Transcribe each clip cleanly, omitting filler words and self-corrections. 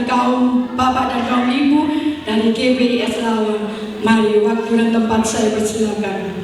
bagi kaum bapak dan kaum ibu dari GBIS Lawang. Mari waktu dan tempat saya persilakan.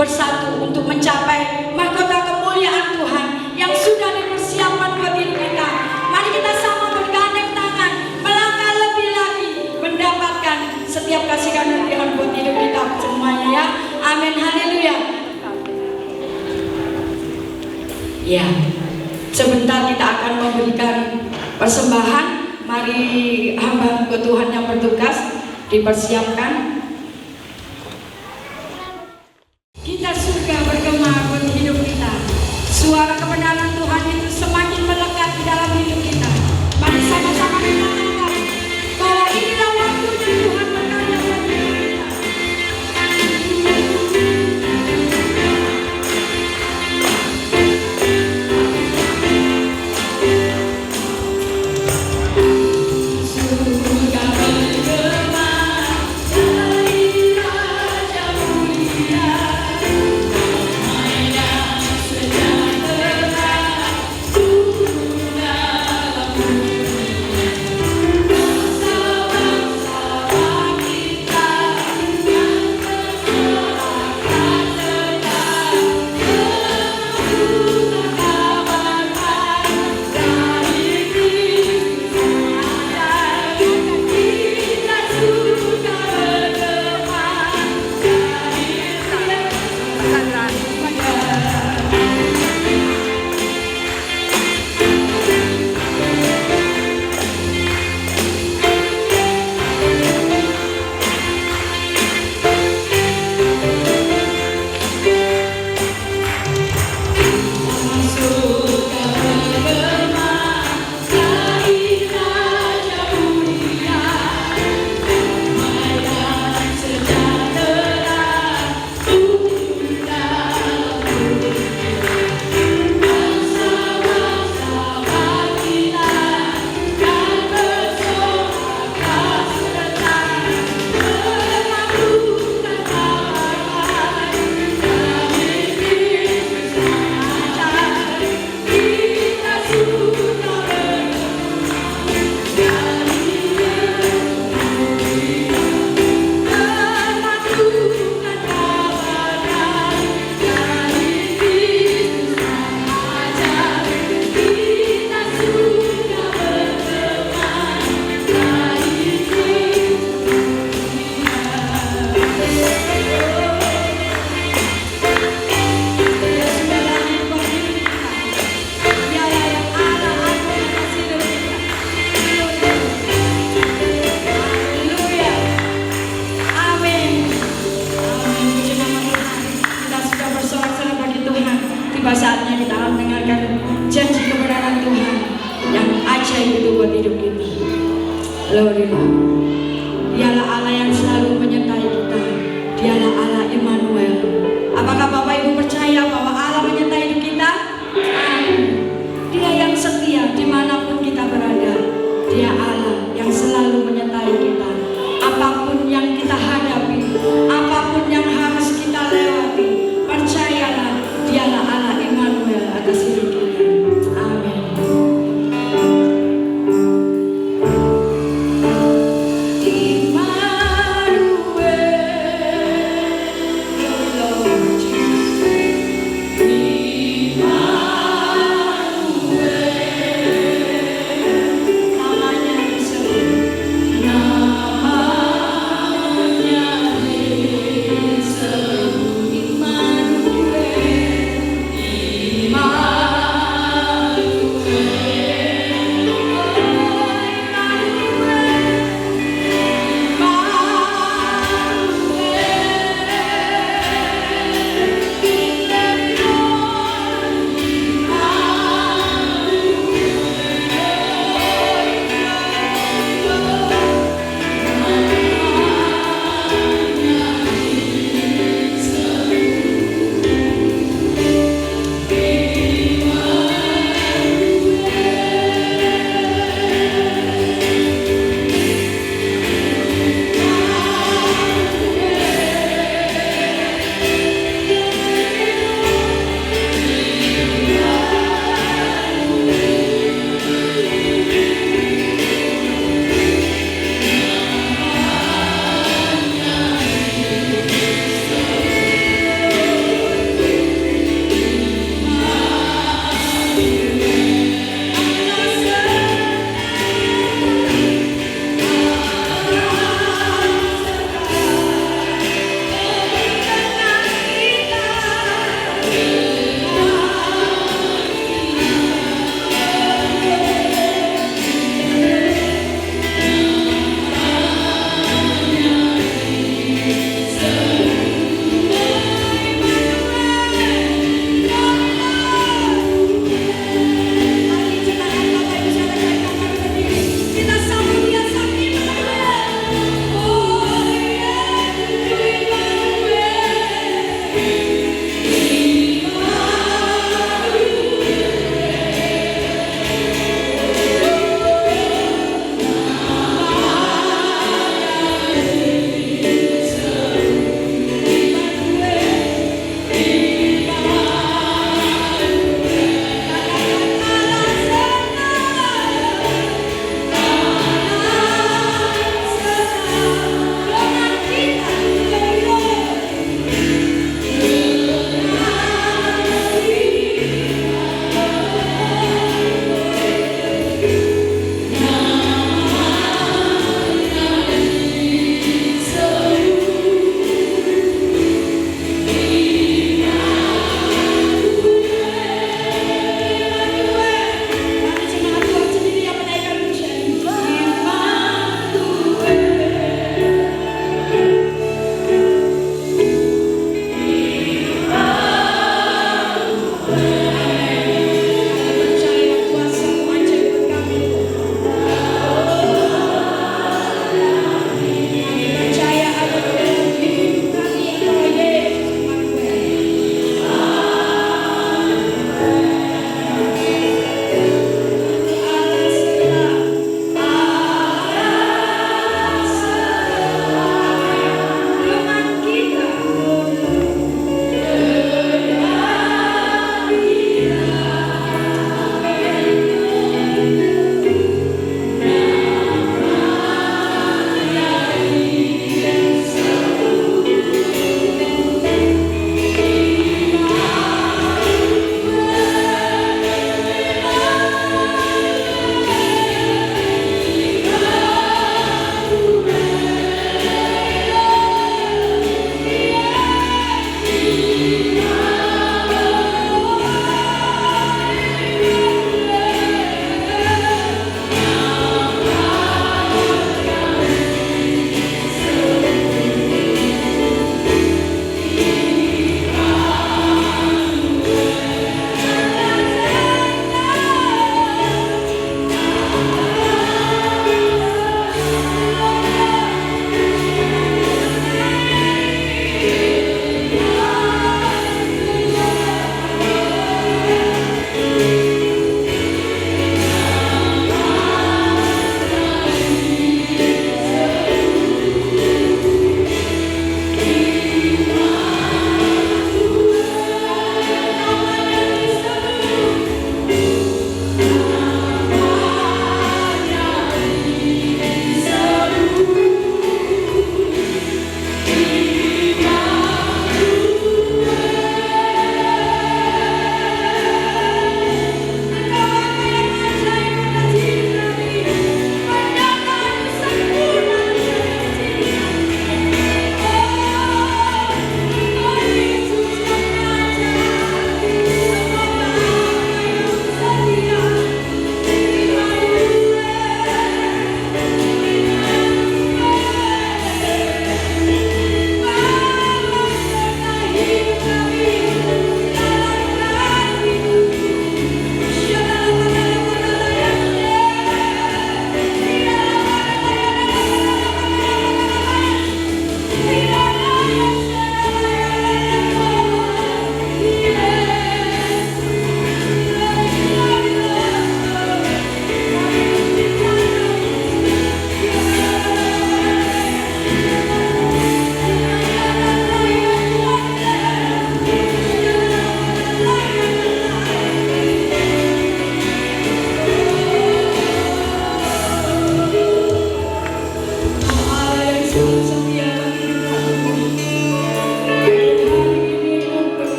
bersatu untuk mencapai mahkota kemuliaan Tuhan yang sudah dipersiapkan buat diri kita. Mari kita sama bergandeng tangan, melangkah lebih lagi, mendapatkan setiap kasih karunia Tuhan buat hidup kita semuanya ya. Amin, haleluya. Ya, sebentar kita akan persembahan. Mari hamba Tuhan yang bertugas dipersiapkan. Kita surga bergema buat hidup kita. Suara kebenaran Tuhan itu semakin melekat di dalam hidup kita. Mari sama-sama kita angkat bahwa inilah waktunya Tuhan berkarya buat hidup kita. Surga bergema dari Raja Mulia. Tiba saatnya kita akan mendengarkan janji kebenaran Tuhan yang ajaib itu buat hidup kita. Glory Lord. Dialah Allah yang selalu menyertai kita. Dialah Allah Immanuel. Apakah Bapak Ibu percaya bahwa Allah menyertai hidup kita? Amin. Dia yang setia dimanapun kita berada. Dia Allah yang selalu menyertai kita. Apapun yang kita hadapi, apapun yang harus kita lewati, percayalah Dialah Allah Immanuel atas hidup kita. Amin. Immanuel.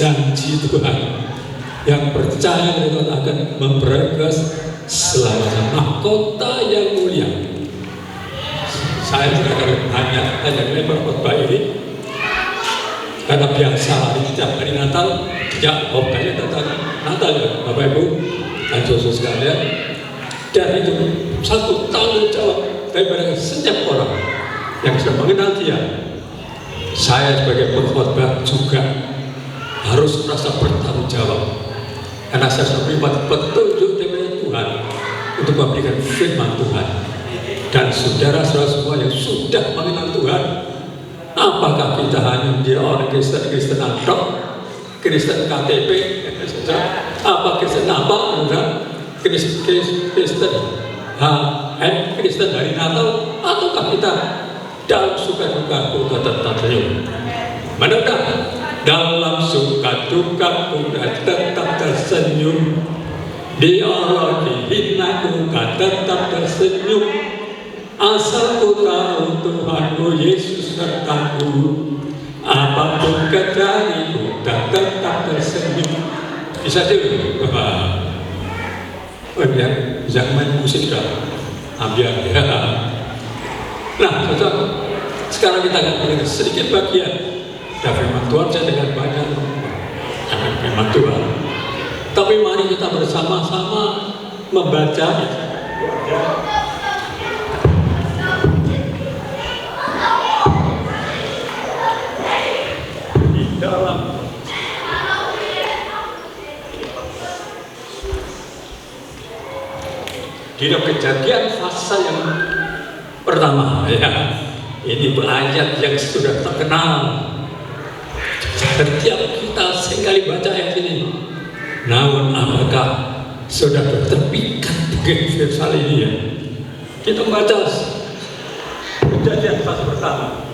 janji Tuhan. Yang percaya Tuhan akan memperoleh selamanya mahkota yang mulia. Saya juga hanya lebar khotbah ini karena biasa setiap hari Natal ya khotbahnya tentang Natal ya Bapak Ibu dan saudara sekalian. Dan itu satu tanggung jawab daripada setiap orang yang sudah mengenal Dia. Saya sebagai pengkhotbah juga harus merasa bertanggung jawab karena saya sudah menerima petunjuk dari Tuhan untuk memberikan firman Tuhan. Dan saudara-saudara semua yang sudah mengenal Tuhan, apakah kita hanya menjadi orang Kristen atau Kristen KTP, apa Kristen apa, Kristen hari Natal, ataukah kita dalam suka duka kita tetap senyum? Manakah dalam suka duka kita tetap tersenyum? Di Allah dihina kita tetap tersenyum. Asal ku tahu Tuhanku Yesus sertaku, apapun terjadi tetap tersenyum. Bisa sih, bisa main musik dah, ambil ya. Nah, saudara, sekarang kita akan melihat sedikit bagian dari firman Tuhan. Saya dengan banyak firman Tuhan, tapi mari kita bersama-sama membacanya. Di dalam Kejadian pasal yang pertama ya, ini ayat yang sudah terkenal. Setiap kita sekali baca ayat ini, namun apakah sudah berterpikat dengan pasal ini ya? Kita baca Kejadian pasal pertama.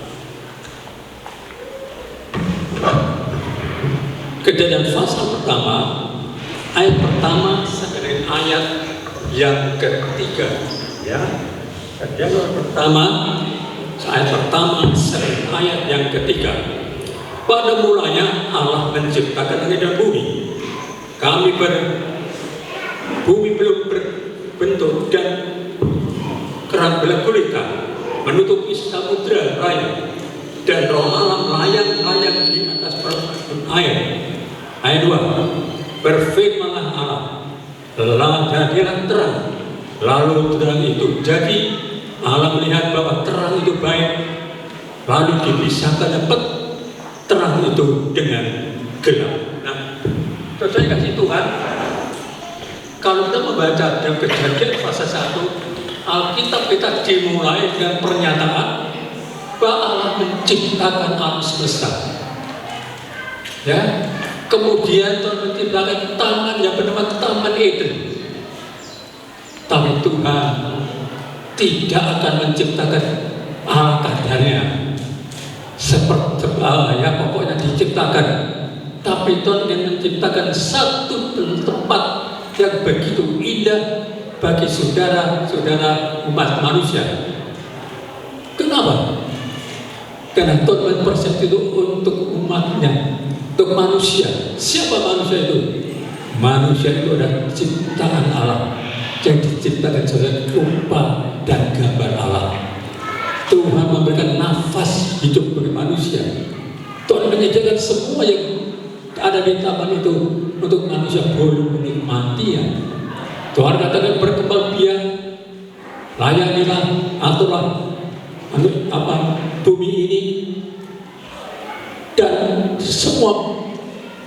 Kejadian pasal pertama, ayat pertama sampai ayat yang ketiga, ya. Kejadian pertama, ayat pertama sampai ayat yang ketiga. Pada mulanya Allah menciptakan langit dan bumi. Bumi belum berbentuk dan keran belah gulita menutupi samudra raya, dan roh alam layang-layang di atas permukaan air. Ayat 2, berfirmanlah Allah, jadilah terang, lalu terang itu jadi. Allah melihat bahwa terang itu baik, lalu dipisahkan terang itu dengan gelap. Nah, saya kasih Tuhan, kalau kita membaca dalam Kejadian pasal 1, Alkitab kita dimulai dengan pernyataan bahwa Allah menciptakan alam semesta. Ya, kemudian Tuhan menciptakan taman yang bernama Taman Eden. Tapi Tuhan tidak akan menciptakan ala kadarnya seperti ya pokoknya diciptakan. Tapi Tuhan ingin menciptakan satu tempat yang begitu indah bagi saudara-saudara umat manusia. Kenapa? Karena Tuhan mempersiapkan itu untuk umatnya, untuk manusia. Siapa manusia itu? Manusia itu adalah ciptaan Allah yang diciptakan sebagai rupa dan gambar Allah. Tuhan memberikan nafas hidup bagi manusia. Tuhan menyediakan semua yang ada di taman itu untuk manusia boleh menikmatinya. Tuhan katakan berkembang biak, layanilah, aturlah bumi ini, dan semua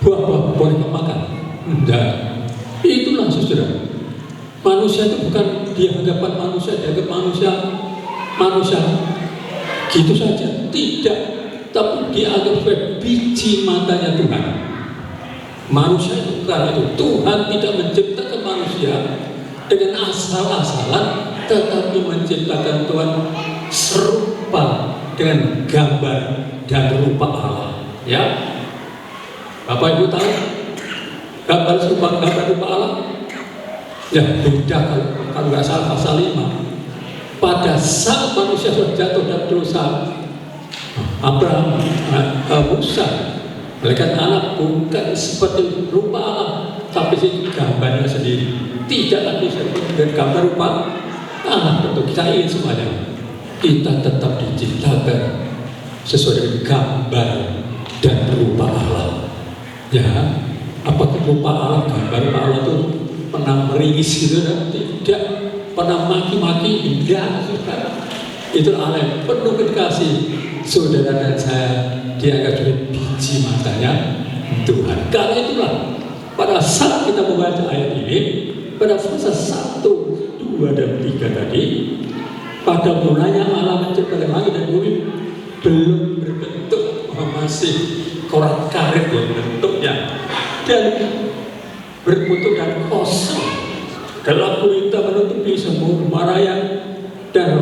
buah-buah boleh makan. Dan itulah saudara, manusia itu bukan di hadapan manusia, dianggap manusia gitu saja, tidak, tapi dianggap sebagai biji matanya Tuhan. Manusia itu karena itu Tuhan tidak menciptakan manusia dengan asal-asalan, tetapi menciptakan Tuhan serupa dengan gambar dan rupa Allah. Ya, Bapak Ibu tahu gambar rupa Allah? Ya beda kalau nggak salah pasal 5. Pada saat manusia sudah jatuh dalam dosa, Abraham, Musa Malaikat Allah bukan seperti rupa Allah, tapi gambarnya sendiri. Tidak lagi seperti dengan gambar rupa Allah. Tentu kita ingin semuanya kita tetap diciptakan sesuai dengan gambar dan rupa Allah. Ya, apakah rupa Allah, gambar rupa Allah itu pernah meringis gitu? Tidak. Pernah maki-maki? Tidak. Itu Allah yang penuh kasih. Saudara dan saya dianggap sebagai biji matanya Tuhan. Karena itulah pada saat kita membaca ayat ini, pada fase 1, 2, dan 3 tadi, pada mulanya Allah menciptakan langit dan bumi belum berbentuk, masih korak karet yang bentuknya dan berbentuk dan kosong. Dalam kulita menutupi semua maraya dan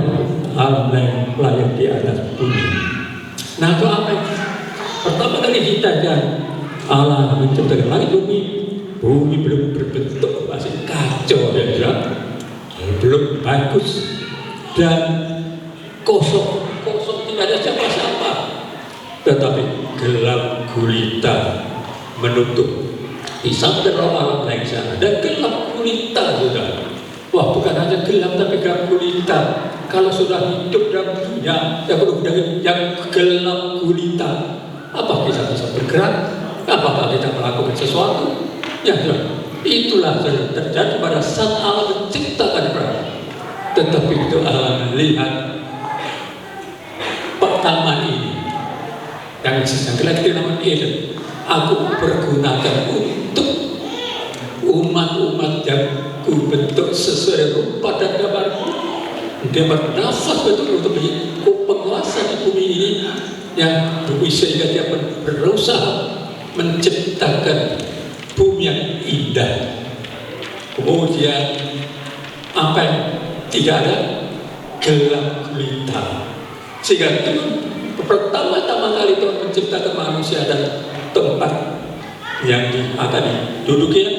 alam layak di atas bumi. Nah, itu apa? Pertama kali kita Allah menciptakan langit bumi belum berbentuk, masih kacau ya, belum bagus dan kosong tidak ada siapa-siapa, tetapi gelap gulita menutup di samping alam lain sana dan gelap gulita sudah. Wah, bukan hanya gelap tapi gelap gulita. Kalau sudah hidup dalam dunia yang gelap gulita, apa kita bisa bergerak? Apakah kita melakukan sesuatu? Ya, itulah yang terjadi pada saat Allah menciptakan kita. Tetapi itu Allah melihat pertama ini yang kita nama Eden, aku pergunakan untuk umat-umat yang ku bentuk sesuai rupa dan gambarku. Dia bernafas betul untuk menjadi penguasa di bumi ini, yang bumi sehingga dia berusaha menciptakan bumi yang indah. Kemudian apa yang tidak ada? Gelap gulita. Sehingga pertama-tama kali Tuhan menciptakan manusia dan tempat yang akan didudukinya,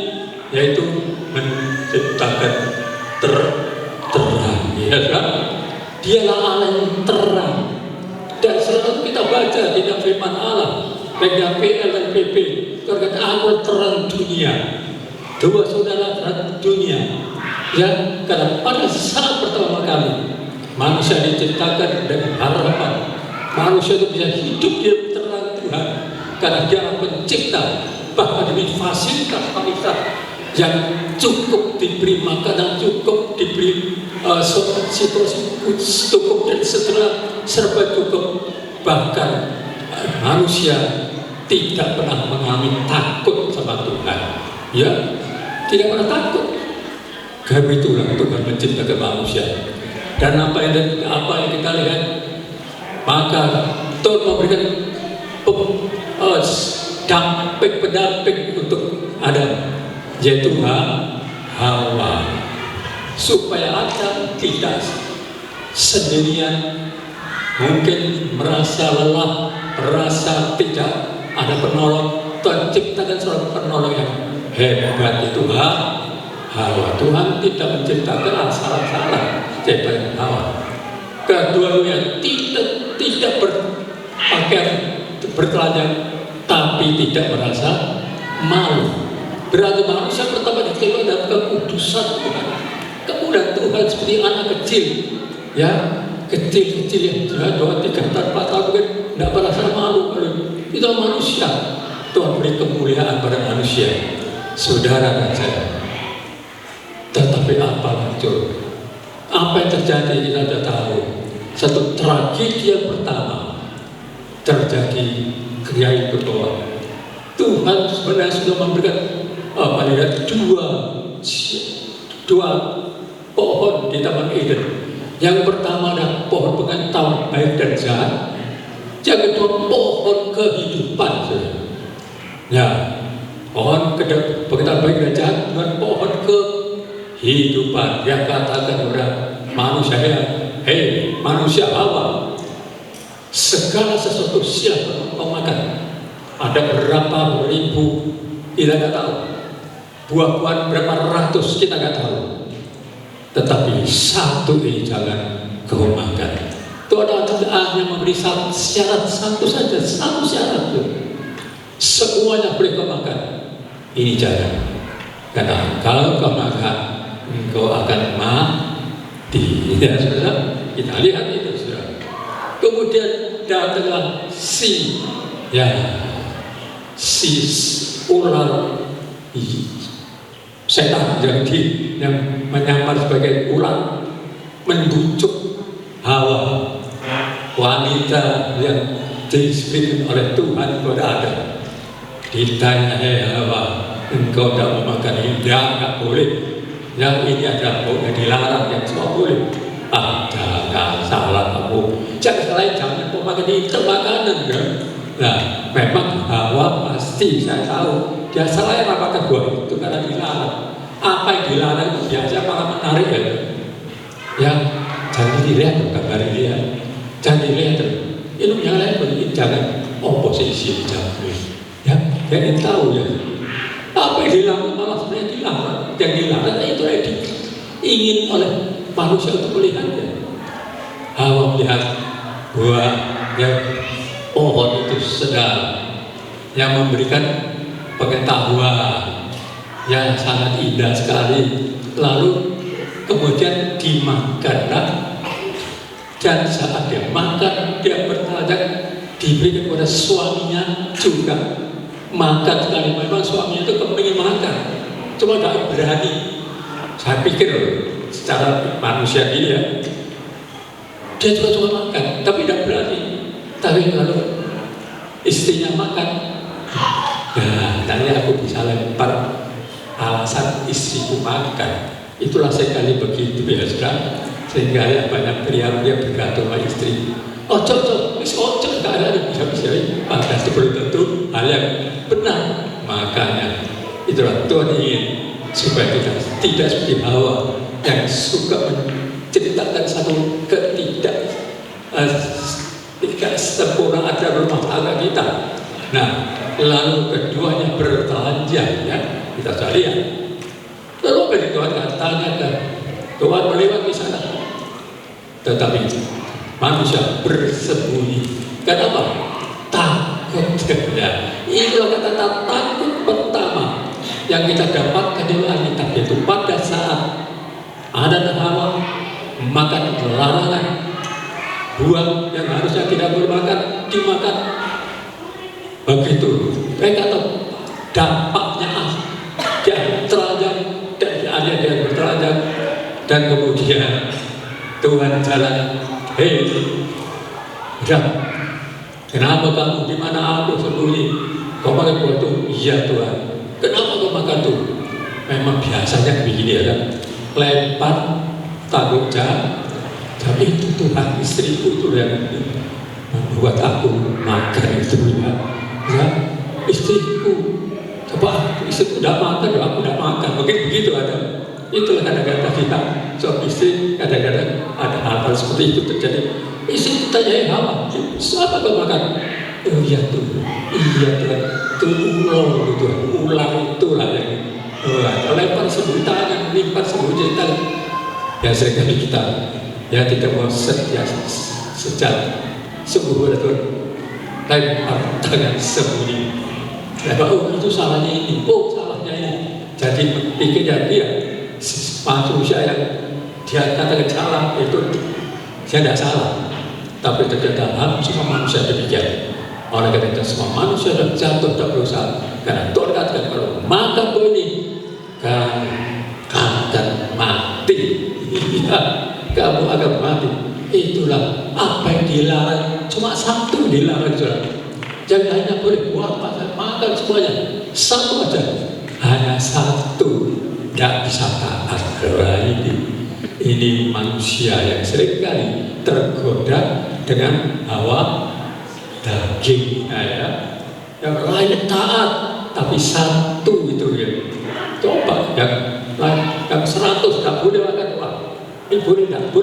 yaitu menciptakan terang. Ya kan? Dialah Allah yang terang. Dan selalu kita baca di dalam firman Allah, baik dalam PL dan PP, terkata aku terang dunia. Dua saudara terang dunia. Ya, karena pada saat pertama kali manusia diciptakan dengan harapan manusia itu bisa hidup di terang Tuhan, karena Dia pencipta, bahkan demi fasilitas yang cukup diberi makanan, cukup diberi situasi cukup dan setelah serba cukup, bahkan manusia tidak pernah mengalami takut sama Tuhan. Ya, tidak pernah takut. Karena itulah Tuhan menciptakan manusia. Dan apa yang kita lihat, maka Tuhan memberikan pendamping untuk Adam, yaitu Hawa, supaya Adam tidak sendirian, mungkin merasa lelah, merasa tidak ada penolong. Tuhan ciptakan seorang penolong yang hebat, itu Hawa. Tuhan tidak menciptakan salah-salah, ciptakan Hawa. Kedua-duanya tidak berpakaian bertelanjang, tapi tidak merasa malu. Berarti manusia pertama diciptakan dalam kekudusan Tuhan. Kemudian Tuhan seperti anak kecil, ya, kecil yang 2, 3, 4 tahun kan tidak merasa malu. Itu manusia. Tuhan beri kemuliaan pada manusia, saudara dan saya. Tetapi apa muncul? Apa yang terjadi kita tidak tahu. Satu tragedi yang pertama terjadi, yang kedua, Tuhan sebenarnya sudah memberikan dua pohon di Taman Eden. Yang pertama adalah pohon pengetahuan baik dan jahat. Yang kedua pohon kehidupan. Ya, pohon pengetahuan baik dan jahat dengan pohon kehidupan. Yang katakan orang manusia, hei manusia Hawa, segala sesuatu siapa kau makan. Ada berapa ribu kita nggak tahu, buah-buahan berapa ratus kita nggak tahu, tetapi satu ini jangan kau makan. Tuhan hanya memberi syarat satu saja, satu syarat itu. semuanya boleh kau makan. Ini jangan, karena kalau kau makan, engkau akan mati. Ya saudara, kita lihat itu saudara. Kemudian datanglah si ular setan yang menyamar sebagai ular, membujuk Hawa, wanita yang diizinkan oleh Tuhan kepada Adam. Ditanya, Hawa, engkau tidak mau makan ini? Tidak boleh. Yang ini adalah yang dilarang, yang semua boleh. Jangan salah kamu. Jangan mau makan itu makanan kan? Nah, memang Hawa pasti saya tahu dia salah makan buah itu karena dilarang. Apa yang dilarang itu biasa malah menarik ya. Ya, jangan dilihat gambar dia, jangan dilihat ilmu yang lain begini, jangan oposisi, jangan ya, jangan tahu ya. Apa yang dilarang malah sebenarnya dilarang, yang dilarang itu ingin oleh manusia untuk melihatnya. Hawa melihat buah yang pohon itu sedang yang memberikan pengetahuan yang sangat indah sekali, lalu kemudian dimakanlah, dan saat dia makan dia bertanya, diberikan kepada suaminya juga makan sekali. Memang suaminya itu kepingin makan, cuma tidak berani. Saya pikir secara manusia ini ya, dia juga cuma makan tapi tidak berani. Tapi lalu istrinya makan, nah nanti aku bisa lempar alasan istriku makan. Itulah sekali begitu ya saudara, sehingga ya banyak pria-pria bergantung sama istri. Ojo, gak ada bisa maka sebelum tentu hal yang benar. Makanya itulah Tuhan ingin supaya kita tidak seperti Hawa yang suka menceritakan satu sempurna ada rumah tangga kita. Nah, lalu keduanya bertelanjang ya, kita sudah lihat. Lalu bagi Tuhan tanyakan, Tuhan melewati sana, tetapi manusia bersembunyi. Kenapa? Takut. Ya, itulah kata takut pertama yang kita dapatkan di Alkitab, yaitu pada saat Adam dan Hawa makan larangan buah yang harusnya tidak boleh makan, dimakan. Begitu mereka tahu dampaknya, dia telanjang dan dia bertelanjang, dan kemudian Tuhan jalan, udah, kenapa kamu di mana aku sembunyi? Kau makan buah itu? Iya Tuhan. Kenapa kau makan tuh? Memang biasanya begini ya kan, lempar tanggung jawab. Tapi itu Tuhan, istriku itu yang membuat aku makan itu ya. Ya, istriku, coba istriku tidak makan, ya aku tidak makan. Mungkin begitu ada. Itulah kadang-kadang kita suami istri, kadang-kadang ada hal-hal seperti itu terjadi. Istri tanya, Hawa, siapa kau makan? Oh iya tuh, itu ular itulah yang lempar sembunyi tangan, lipat sembunyi tangan. Ya seringkali kita ya tidak mau sejak sungguh betul lempar tangan sembunyi. Oh itu salahnya ini, oh salahnya ini. Jadi pikirnya dia manusia yang dia katakan salah itu dia tidak salah, tapi ternyata semua manusia demikian. Oleh karena itu semua manusia sudah jatuh tak berusaha, karena Tuhan katakan kalau makan buah ini kamu akan mati. Kamu akan mati. Itulah apa yang dilarang. Cuma satu dilarang saudara. Jangan hanya boleh buah makan semuanya. Satu aja. Hanya satu. Tidak bisa taat. Ini manusia yang seringkali tergoda dengan hawa daging ya. Yang lain taat, tapi satu itu ya. Coba yang 100 tak boleh makan buah. Ini boleh nanti.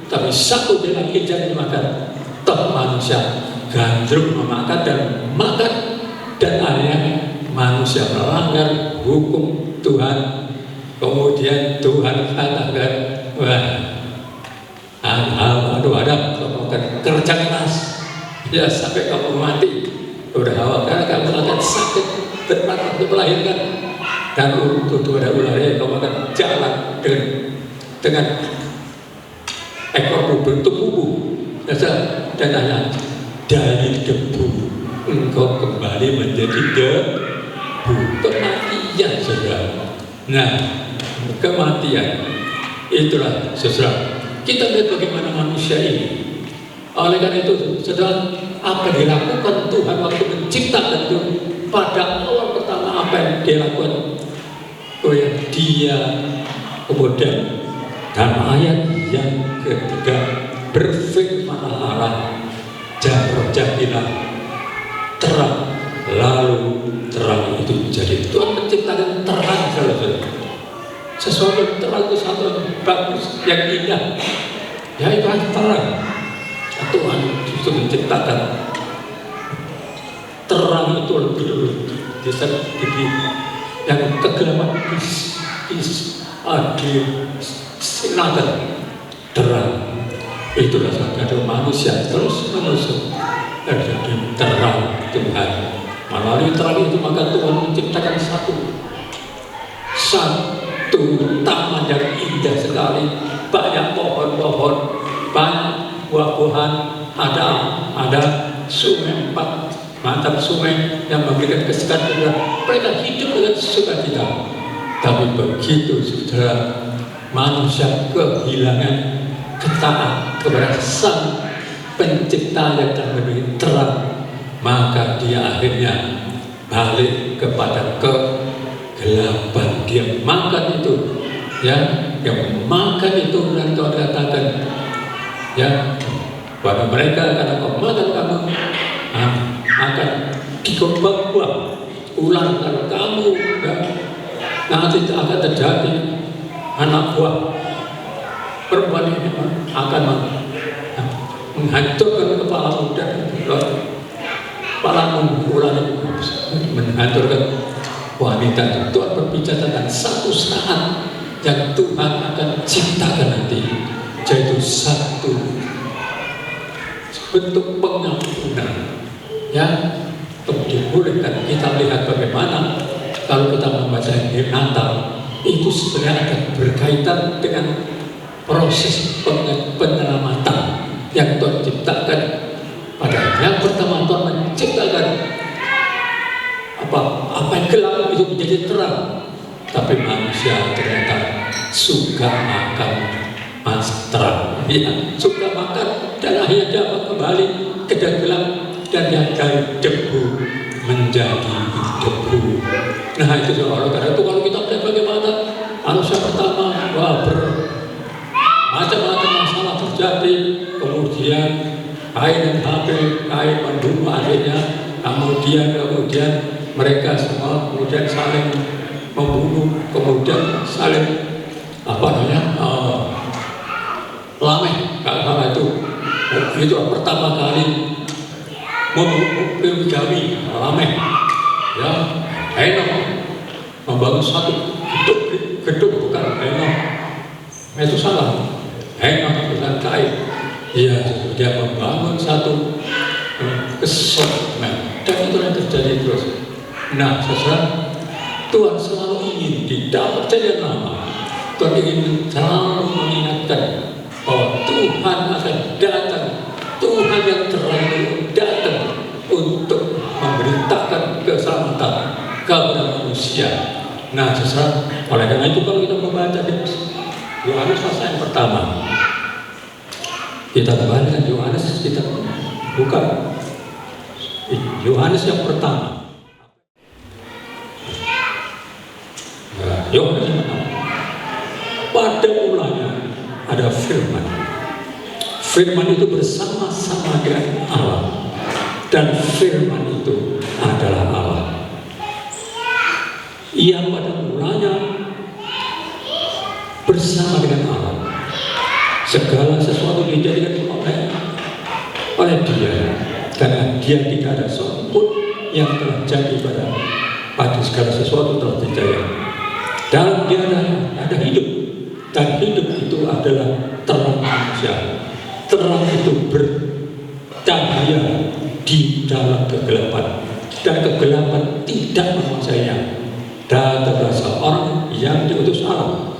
Tapi satu dia lagi jangan dimakan. Toh manusia gandrung memakan dan makan, dan akhirnya manusia melanggar hukum Tuhan. Kemudian Tuhan katakan, wah, Adam, kamu akan kerja keras, ya sampai kamu mati. Udah Hawa kan sakit berat untuk melahirkan, dan untuk ada ularnya kau akan jalan dengan ekormu bertumbuh dan hanya dari debu engkau kembali menjadi debu. Kematian, saudara. Nah, kematian itulah, saudara. Kita lihat bagaimana manusia ini. Oleh karena itu, saudara, apa yang dilakukan Tuhan waktu menciptakan itu, pada awal pertama apa yang dia lakukan? Dia kemudian dalam ayat yang ketiga berfirman Allah, jadilah terang, lalu terang itu menjadi. Tuhan menciptakan terang, saudara. Sesuatu yang terang itu satu yang bagus, yang indah, yaitu terang. Tuhan itu menciptakan terang itu lebih dulu yang kegelapan disinakan terang. Itulah ada manusia terus menerus jadi terang Tuhan. Melalui terang itu maka Tuhan menciptakan satu taman yang indah sekali, banyak pohon-pohon, banyak buah-buahan, ada sungai, 4 mata sungai yang memberikan kesukaan. Mereka hidup dengan sukacita. Tapi begitu saudara, manusia kehilangan ketaat kepada Sang Pencipta yang telah memberi terang, maka dia akhirnya balik kepada kegelapan. Dia makan itu, ya, dia makan itu, dan Tuhan katakan, ya, pada mereka karena kau makan kamu akan dikembang buah ulang, kalau kamu nanti akan terjadi anak buah perempuan ini akan menghancurkan kepalamu dan kepalamu, ulang menghancurkan wanita. Tuhan berbicara tentang satu saat yang Tuhan akan ciptakan nanti, yaitu satu bentuk pengampunan, ya, untuk dibolehkan. Kita lihat bagaimana kalau kita membaca Injil Natal itu sebenarnya akan berkaitan dengan proses penyelamatan yang Tuhan ciptakan. Pada yang pertama Tuhan menciptakan apa yang gelap itu menjadi terang, tapi manusia ternyata suka makan terang, ya, suka makan, dan akhirnya dapat kembali ke gelap, dan yang dari debu menjadi debu. Nah itu soal karena itu kalau kita lihat bagaimana manusia pertama, macam-macam masalah terjadi, kemudian Kain dan Habil, Kain membunuh adiknya, kemudian mereka semua kemudian saling membunuh, kemudian saling Lameh, kalau itu pertama kali memiliki Lameh, ya, Henok membangun satu gedung bukan Henok, itu salah. Henok bukan Kain, ya, dia membangun satu kesopanan, dan itu yang terjadi terus. Nah, saudara, Tuhan selalu ingin di dalam perjanjian lama, Tuhan ingin selalu mengingatkan bahwa Tuhan akan datang, Tuhan yang terang datang untuk memberitakan keselamatan kepada manusia. Nah, saudara, oleh karena itu kalau kita membaca Yohanes pasal yang pertama, kita kembali dengan Yohanes, kita buka Yohanes yang pertama. Yohanes yang pertama. Pada mulanya ada firman. Firman itu bersama-sama dengan Allah, dan firman itu adalah Allah. Ia pada mulanya bersama dengan Allah. Segala sesuatu dijadikan oleh Dia, karena Dia tidak ada sesuatu pun yang telah jadi pada segala sesuatu telah dijaya. Dalam Dia ada hidup, dan hidup itu adalah terang manusia. Terang itu bercahaya di dalam kegelapan, dan kegelapan tidak menguasainya. Datanglah seorang yang diutus Allah,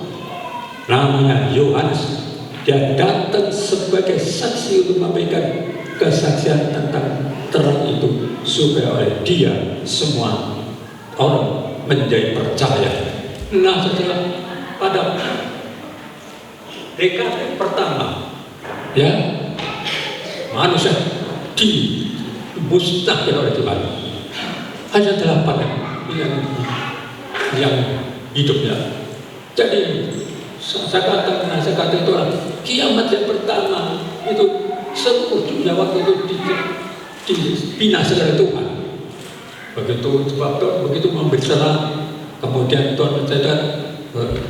namanya Yohanes. Dia datang sebagai saksi untuk memberikan kesaksian tentang terang itu, supaya oleh dia semua orang menjadi percaya. Nah, setelah pada dekade pertama, ya, manusia dimusnahkan oleh Tuhan. Hanya 8 yang hidupnya. Jadi saya katakan itu kiamat yang pertama itu seluruh dunia waktu itu dibinasakan oleh Tuhan. Begitu membesar, kemudian Tuhan mencetak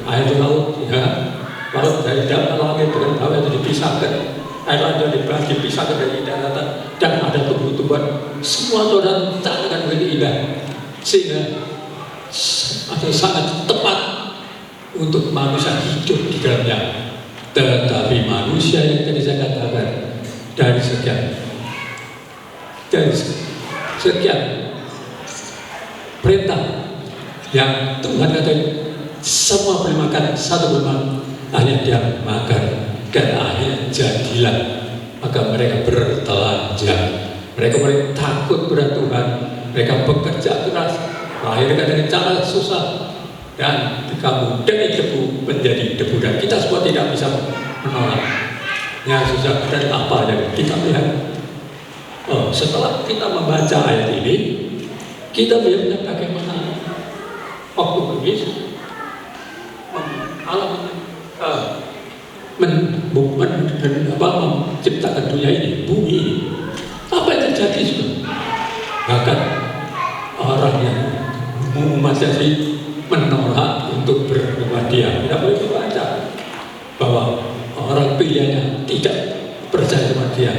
air laut, ya, laut dari dalam langit dengan bawah itu dipisahkan, air laut dipisahkan dari daratan, dan ada tumbuh-tumbuhan, semua Tuhan ciptakan begitu indah, sehingga ada sangat tepat untuk manusia hidup di dalamnya. Tetapi manusia yang tadi saya katakan, dari sekian perintah yang Tuhan katakan semua boleh makan, satu belum makan, akhirnya dia makan dan akhirnya jadilah. Maka mereka bertelanjang, mereka mulai takut pada Tuhan, mereka bekerja keras, melahirkan dengan cara susah, dan kamu dari debu menjadi debu, dan kita semua tidak bisa menolak. Ya susah, dan apa yang kita lihat? Setelah kita membaca ayat ini, kita melihat bagaimana waktu habis Allah menciptakan dunia ini, bumi ini. Apa yang terjadi sudah? Bahkan orang yang umat jadi menolak untuk berbuat dia. Tidak boleh dibaca bahwa orang pilihannya tidak percaya sama dia.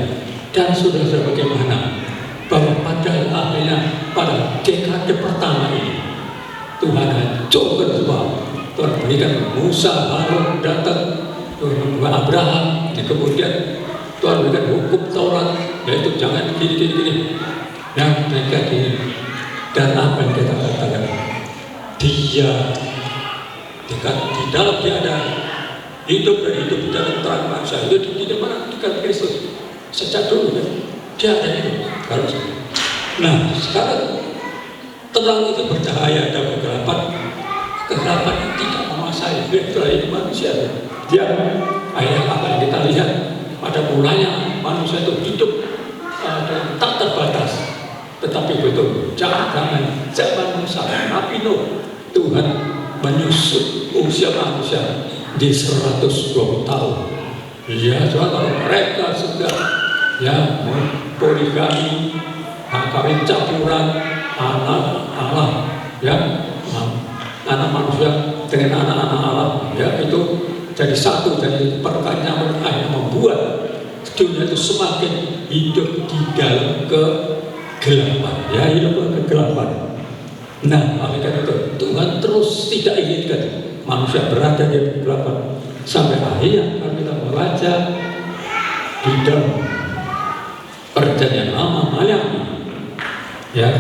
Dan sudah bagaimana bahwa pada akhirnya pada dekade pertama ini Tuhan hancurkan semua. Tuhan berikan Musa, Harun datang, Abraham, kemudian Tuhan berikan hukum Taurat, yaitu jangan gini. Dan mereka gini. Dan apa yang kita katakan? Dia di dalam dia ada hidup dan hidup di dalam terang manusia. Itu di mana dekat Kristus. Sejak dulu kan dia ada hidup. Nah sekarang terang itu bercahaya dan kegelapan yang tidak menguasai hidup manusia. Dia akhirnya apa yang kita lihat pada mulanya manusia itu hidup tak terbatas. Tetapi betul zaman Musa, Nabi Nuh, Tuhan menyusut usia manusia di 120 tahun. Ya, soalnya mereka sudah ya poligami, kawin campuran anak Allah, ya anak manusia dengan anak-anak Allah, ya itu jadi satu, dari perkanyaan yang membuat dunia itu semakin hidup di dalam kegelapan, ya hidup kegelapan. Nah, oleh karena itu Tuhan terus tidak inginkan manusia berada di kegelapan sampai akhirnya kalau kita membaca di dalam Perjanjian Lama Malayaki, ya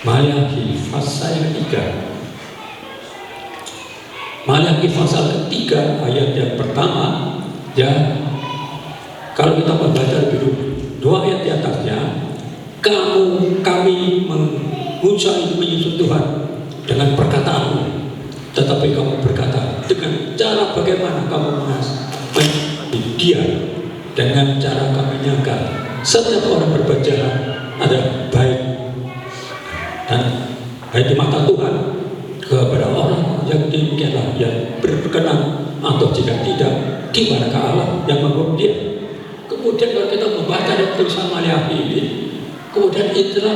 Malayaki pasal yang 3. Malayaki pasal ketiga ayat yang pertama, ya kalau kita membaca dulu 2 ayat di atasnya, kami menyusut Tuhan dengan perkataanmu, tetapi kamu berkata dengan cara bagaimana kamu menasihati dia, dengan cara kami nyangka setiap orang berbuat jahat ada baik dan baik di mata Tuhan kepada orang yang demikianlah yang berkenan, atau jika tidak di manakah Allah yang menghukum dia. Kemudian kalau kita membaca dari tulisan Malayaki ini, kemudian itulah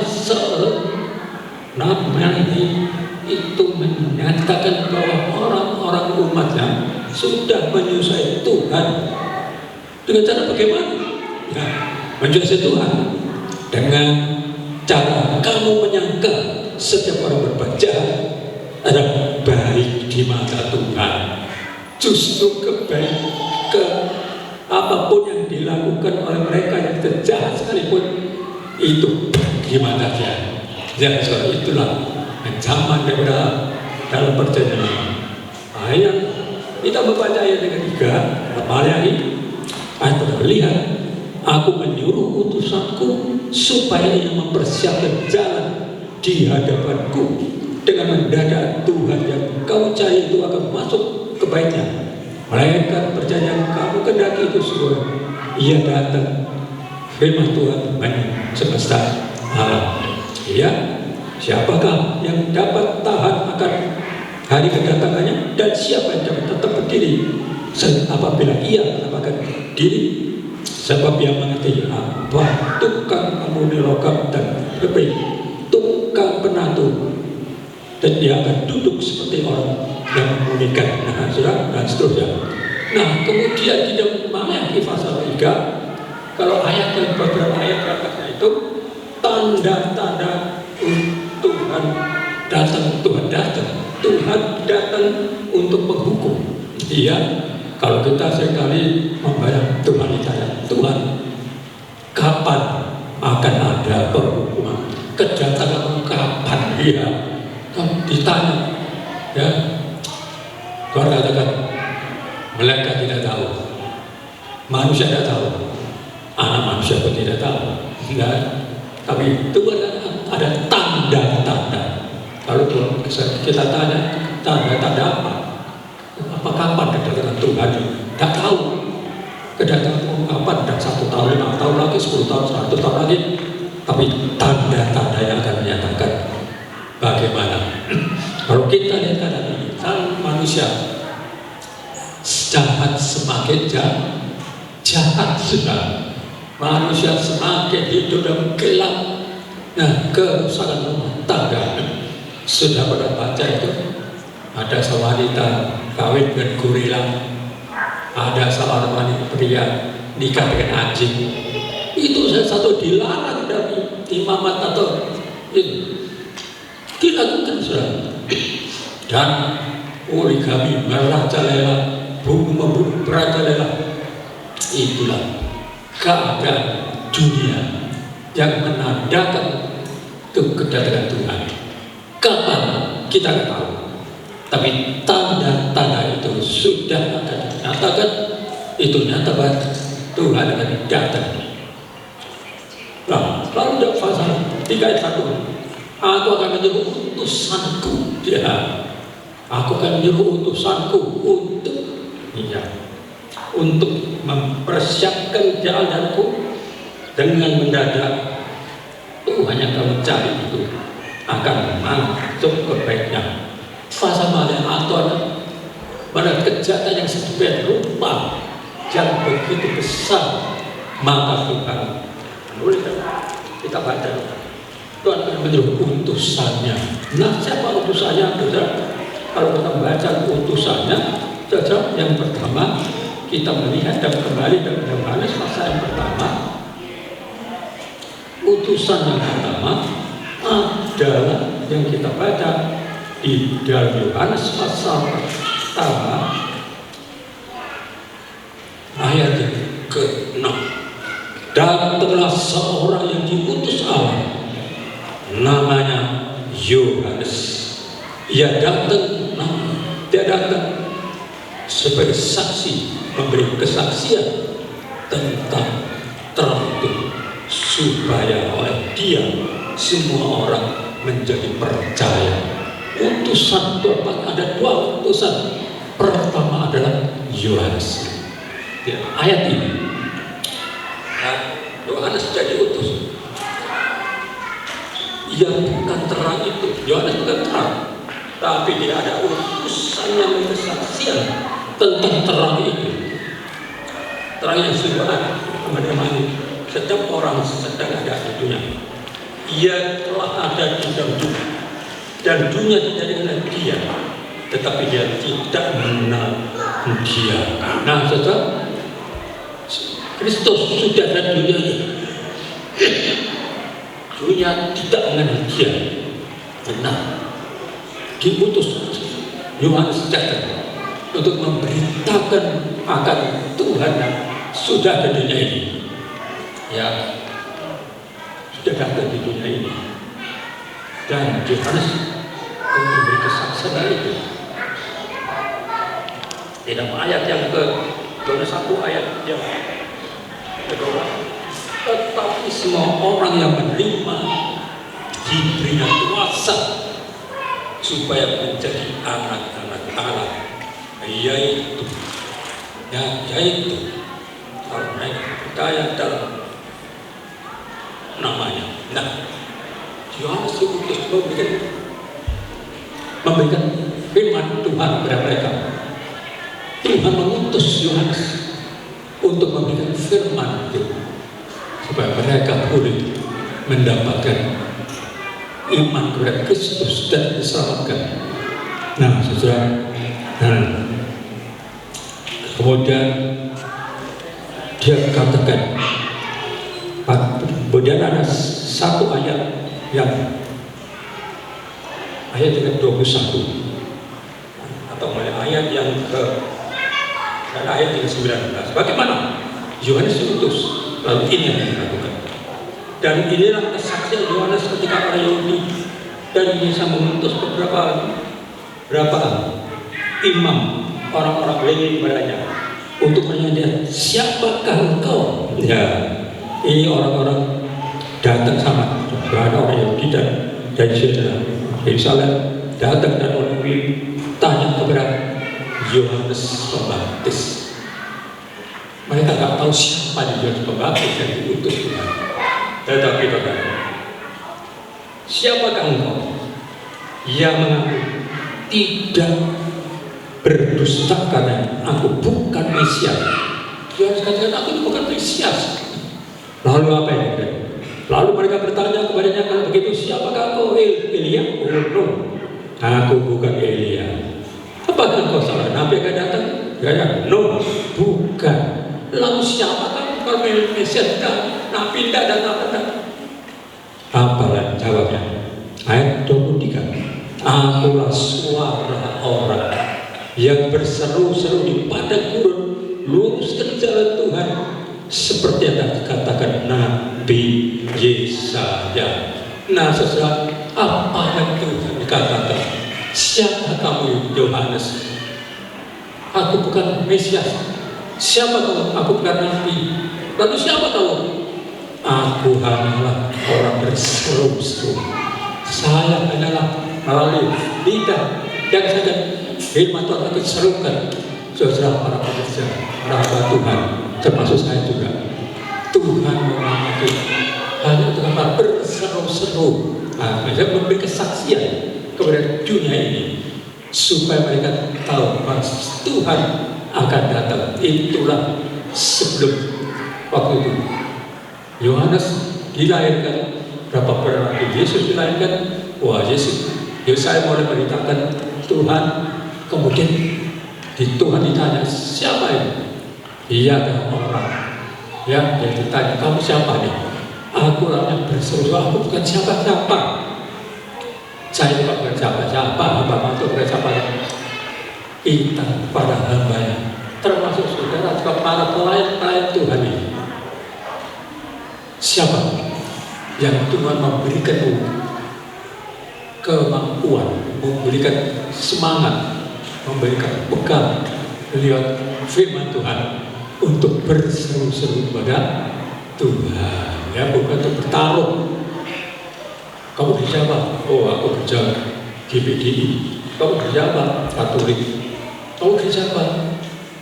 Nabi itu menyatakan bahwa orang-orang umatnya sudah menyusahai Tuhan dengan cara bagaimana? Ya, menyusahai Tuhan dengan cara kamu menyangka setiap orang berbuat jahat ada baik di mata Tuhan. Justru apapun yang dilakukan oleh mereka yang terjahat sekalipun, itu gimana saja. Ya, so itulah ancaman daripada dalam perjanjian lama. Ayat kita membaca ayat yang ketiga, ayat ini, ayat lihat, aku menyuruh utusanku supaya ia mempersiapkan jalan di hadapanku. Dengan mendadak Tuhan yang kau cari itu akan masuk ke baitnya. Malaikat perjanjian kamu kendaki itu semua, ia datang. Firman Tuhan semesta alam. Ya, siapakah yang dapat tahan akan hari kedatangannya, dan siapa yang dapat tetap berdiri apabila ia menampakkan diri? Sebab yang mengerti apa tukang memurni logam dan berbeda, tukang penatu, dan dia akan duduk seperti orang yang memurnikan. Nah, sudah, dan seterusnya. Nah, kemudian di dalam Maleakhi pasal 3, kalau ayat dan beberapa ayat di atasnya itu tanda-tanda Tuhan datang, Tuhan datang untuk menghukum. Iya, kalau kita seringkali membayang Tuhan ditanya, Tuhan kapan akan ada perhukuman? Kedatangan kapan? Iya, kan ditanya. Ya, Tuhan katakan, mereka tidak tahu, manusia tidak tahu, anak manusia pun tidak tahu. Enggak. Tapi Tuhan ada tanda-tanda. Kalau Tuhan kita tanya, tanda-tanda apa? Apa kapan kedatangan Tuhan? Tidak tahu. Kedatangan Tuhan kapan? Dan 1 tahun, 5 tahun lagi, 10 tahun, 100 tahun lagi. Tapi tanda-tanda yang akan menyatakan bagaimana. Kalau kita lihat keadaan ini, manusia jahat semakin jahat sudah. Manusia semakin hidup dalam gelap. Nah, kerusakan rumah tangga. Sudah pada baca itu, ada seorang wanita kawin dengan gorila, ada seorang wanita pria nikah dengan anjing. Itu satu dilarang dari imamat atau itu dilakukan sudah. Dan poligami merajalela, membunuh merajalela. Itulah keadaan dunia yang menandakan kedatangan Tuhan. Kapan kita tidak tahu, tapi tanda-tanda itu sudah akan dinyatakan. Itu nyatakan Tuhan akan datang. Nah, lalu dalam pasal 3:1, aku akan menyuruh utusanku. Ya, aku akan menyuruh utusanku untuk mempersiapkan jalanku. Dengan mendadak Tuhan yang kamu cari itu akan masuk ke baitnya. Fasa mana atau pada kejahatan yang sedemikian rupa yang begitu besar, maka Tuhan boleh kita baca. Tuhan akan menyuruh utusannya. Nah, siapa utusannya? Kalau kita baca utusannya, yang pertama kita melihat dan kembali dalam Yohanes pasal yang pertama. Utusan yang pertama adalah yang kita baca di dalam Yohanes pasal pertama ayat yang ke-6. Datanglah seorang yang diutus Allah, namanya Yohanes. Dia datang sebagai saksi, memberi kesaksian tentang terang itu, supaya oleh dia semua orang menjadi percaya. Utusan Tuhan ada 2 utusan. Pertama adalah Yohanes. Ya, ayat ini, Yohanes jadi utus. Yang bukan terang itu, Yohanes bukan terang, tapi dia ada utusan yang berkesaksian tentang terang itu. Terang yang sudah ada kemana-mana. Setiap orang sedang ada di dunia, ia telah ada di dalam dunia, dan dunia tidak mengenal dia, tetapi dia tidak mengenal dia. Nah, saudara, Kristus sudah ada di dunia ini. Dunia tidak mengenal dia. Nah, diutus Yohanes datang untuk memberitakan akan Tuhan yang sudah ada di dunia ini. Ya, dia datang di dunia ini. Dan Yohanes memberi kesaksian dari itu. Di dalam ayat yang Yohanes 1 ayat yang kedua, tetapi semua orang yang menerima diberinya kuasa supaya menjadi anak-anak Allah, yaitu kalau mereka percaya dalam namanya. Nah, Yohanes diutus memberikan firman Tuhan kepada mereka. Tuhan mengutus Yohanes untuk memberikan firman itu supaya mereka boleh mendapatkan iman kepada Kristus dan diselamatkan. Nah, saudara, kemudian dia katakan, kemudian ada satu ayat yang ayat yang 21 atau ayat yang ayat yang 19. Bagaimana Yohanes diutus, lalu ini yang dilakukan. Dan inilah kesaksian Yohanes ketika orang Yahudi dan bisa mengutus beberapa imam orang-orang lain padanya untuk menanya, siapakah engkau? Ya, ini orang-orang datang sama ada orang Yahudi dan dari Yerusalem datang dan orang tanya kepada Yohanes Pembaptis. Mereka tak tahu siapa Yohanes Pembaptis yang diutus Tuhan. Tetapi siapakah engkau? Ia mengaku tidak berdusta karena aku bukan Mesias. Yohanes katakan, aku bukan Mesias. Lalu apa yang terjadi? Lalu mereka bertanya kepadanya, kalau begitu siapakah kau? Elia? Oh no, aku bukan Elia. Apakah engkau salah nabi akan datang? Ya, no, bukan. Lalu siapakah kalau Mesias? Nabi tidak dan apa? Apalah jawabnya? Ayat 23. Akulah suara orang yang berseru-seru di padang gurun, luruskan jalan Tuhan, seperti yang dikatakan Nabi Yesaya. Nah, saudara, apa yang Tuhan dikatakan? Siapa kamu, Yohanes? Aku bukan Mesias. Siapa kamu? Aku bukan Nabi. Lalu siapa kamu? Aku hanyalah orang berseru-seru. Saya adalah melalui lidah yang saya firman Tuhan aku serukan. Saudara, para pekerja, para Tuhan, termasuk saya juga. Tuhan memakai hanya untuk apa? Berseru-seru. Saya memberi kesaksian kepada dunia ini supaya mereka tahu bahwa Tuhan akan datang. Itulah sebelum waktu itu Yohanes dilahirkan, berapa bulan Yesus dilahirkan. Wah, Yesaya mulai memberitakan Tuhan. Kemudian Tuhan ditanya, siapa ini? Ia adalah orang yang ditanya, kamu siapa nih? Aku orang yang berseru, aku bukan siapa-siapa. Saya juga bukan siapa-siapa, hamba itu bukan siapa. Kita para hamba, termasuk saudara juga para pelayan Tuhan ini. Siapa yang Tuhan memberikan kemampuan, memberikan semangat, memberikan bekal lewat firman Tuhan untuk berseru-seru kepada Tuhan, ya, bukan untuk bertaruh. Kamu kerja apa? Oh, aku kerja GPDI. Kamu kerja apa? Katolik. Kamu kerja apa?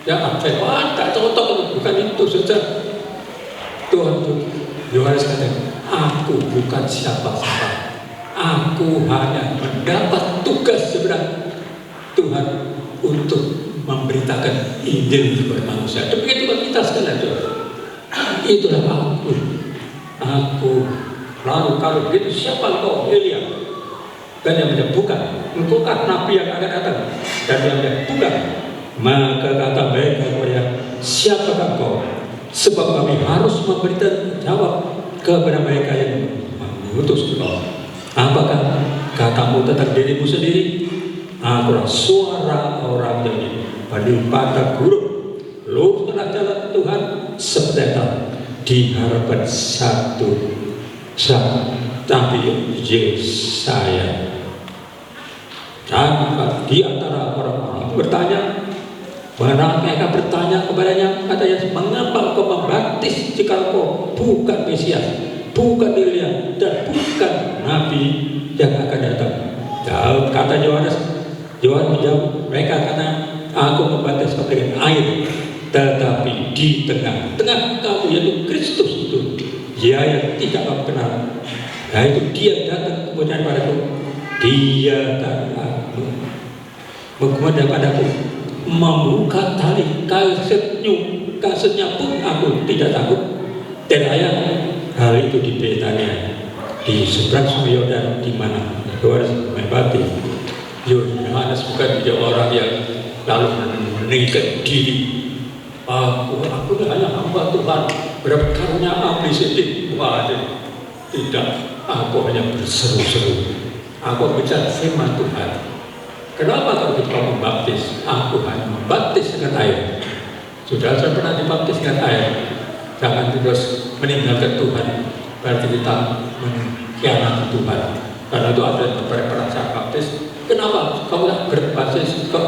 Ya, Advent. Wah, tak cocok, bukan itu saja. Tuhan Yohanes katakan, aku bukan siapa-siapa. Aku hanya mendapat tugas sebenarnya Tuhan untuk memberitakan Injil kepada manusia. Demikian juga kita sekalian. Itulah aku. Lalu kalau begitu siapa engkau? Elia. Dan yang menjawab bukan. Engkau kan nabi yang akan datang. Dan yang menjawab bukan. Maka kata mereka kepada, siapakah engkau? Sebab kami harus memberikan jawab kepada mereka yang mengutus engkau. Apakah katamu tentang dirimu sendiri? Akulah suara orang yang pada padang gurun, luruskanlah jalan Tuhan, seperti yang diharapkan 1 Nabi Yesaya. Dan di antara orang-orang bertanya, mereka bertanya kepadanya, katanya, mengapa kau membaptis jika kau bukan Mesias, bukan Elia, dan bukan Nabi yang akan datang? Jawab, kata Yohanes menjawab, mereka kata, aku membaptis kau dengan air, tetapi di tengah-tengah kamu, yaitu Kristus itu, Dia yang tidak kamu kenal, yaitu Dia datang kemudian padaku. Dia datang kemudian padaku, membuka tali kasetnya pun aku tidak takut. Dan ayat hal itu di Betania, di seberang Sungai Yordan, di mana Yohanes membaptis. Yohanes bukan dia orang yang lalu meninggikan diri. Aku hanya hamba Tuhan, berkarunia api sedikit. Tidak, aku hanya berseru-seru. Aku bicara firman Tuhan. Kenapa kau membaptis? Aku hanya membaptis dengan air. Sudah saya pernah dibaptis dengan air. Jangan terus meninggalkan Tuhan, berarti kita mengkhianati Tuhan. Karena itu ada beberapa saya baptis. Kenapa kau tidak berbaptis kok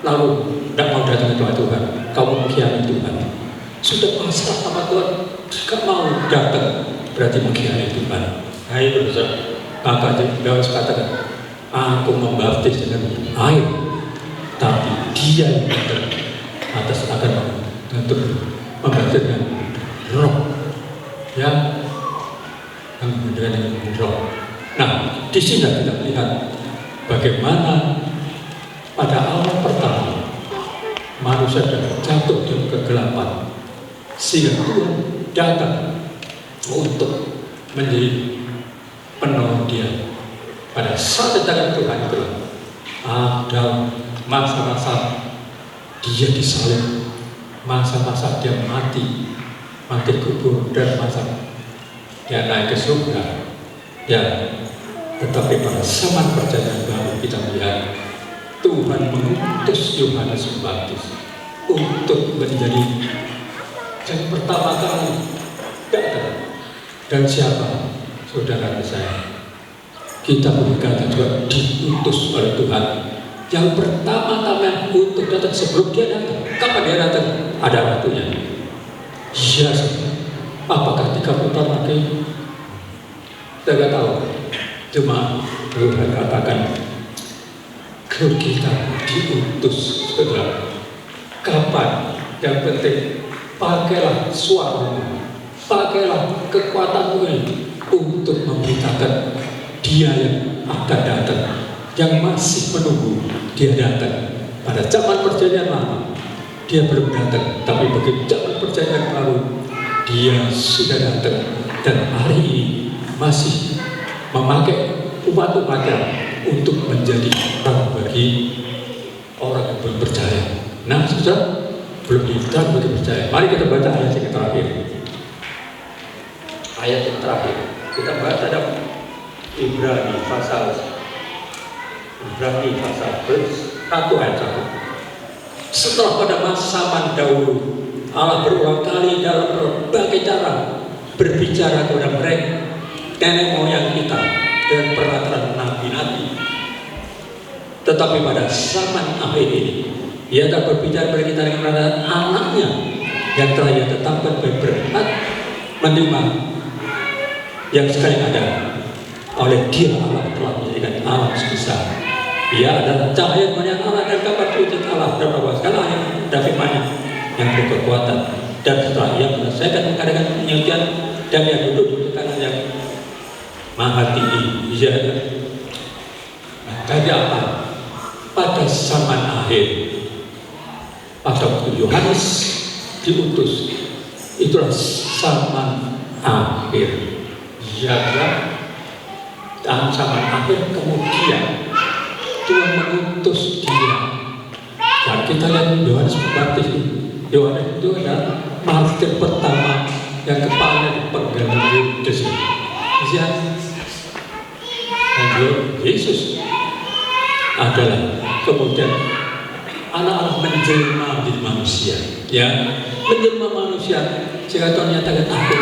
lalu tidak mau datang ke Tuhan? Kau mengkhianati Tuhan. Sudah pasrah sama Tuhan, jika mau datang berarti mengkhianati Tuhan. Hai berusaha. Maka Daud katakan, aku membaptis dengan air, tapi Dia yang datang atas akan membaptis dengan Roh, yang dengan Roh. Nah, di sini kita melihat bagaimana pada awal pertama manusia jatuh dalam kegelapan, sehingga Tuhan datang untuk menjadi penolong dia. Pada saat datang Tuhan itu ada masa-masa dia disalib, masa-masa dia mati kubur, dan masa dia naik ke surga. Ya, tetapi pada zaman perjanjian baru kita melihat Tuhan mengutus Yohanes Pembaptis untuk menjadi yang pertama kali datang. Dan siapa? Saudara saya, kita berkata juga diutus oleh Tuhan. Yang pertama-tama untuk datang sebelum Dia datang. Kapan Dia datang? Ada waktunya. Iya, apakah 30 tahun lagi? Saya tidak tahu. Cuma Tuhan katakan, kita diutus, saudara. Kapan? Yang penting, pakailah suaramu, pakailah kekuatanmu ini untuk memberitakan Dia yang akan datang, yang masih menunggu Dia datang. Pada zaman perjanjian lama Dia belum datang, tapi begitu zaman perjanjian baru Dia sudah datang, dan hari ini masih memakai umat-umatnya untuk menjadi terang bagi orang yang belum percaya. Nah, sudah belum terang bagi percaya. Mari kita baca ayat yang terakhir. Ayat yang terakhir kita baca dalam Ibrani pasal 1 ayat 1. Setelah pada masa zaman dahulu Allah berulang kali dalam berbagai cara berbicara kepada mereka nenek moyang kita dengan perkataan nabi-nabi. Tetapi pada zaman akhir ini Dia akan berbicara kepada kita dengan perkataan anaknya yang telah Ia tetapkan berhak menerima yang sekali ada oleh Dia. Allah telah menjadikan alam semesta. Dia adalah cahaya banyak Allah dan kabar wujud Allah, dan bahwa segala yang ada firman-Nya yang berkekuatan. Dan setelah Ia menyelesaikan mengadakan penyucian dan Ia duduk di kanan yang Maha Tinggi. Jadi apa? Pada zaman akhir, pada waktu Yohanes diutus, itulah zaman akhir. Dan zaman akhir kemudian Tuhan mengutus Dia. Dan kita lihat Yohanes Pembaptis itu. Yohanes itu adalah martir pertama yang kepalanya dipegang Herodes. Dan Yesus adalah kemudian anak-anak menjelma menjadi manusia, ya, menjelma manusia. Jika Tuhan nyatakan aku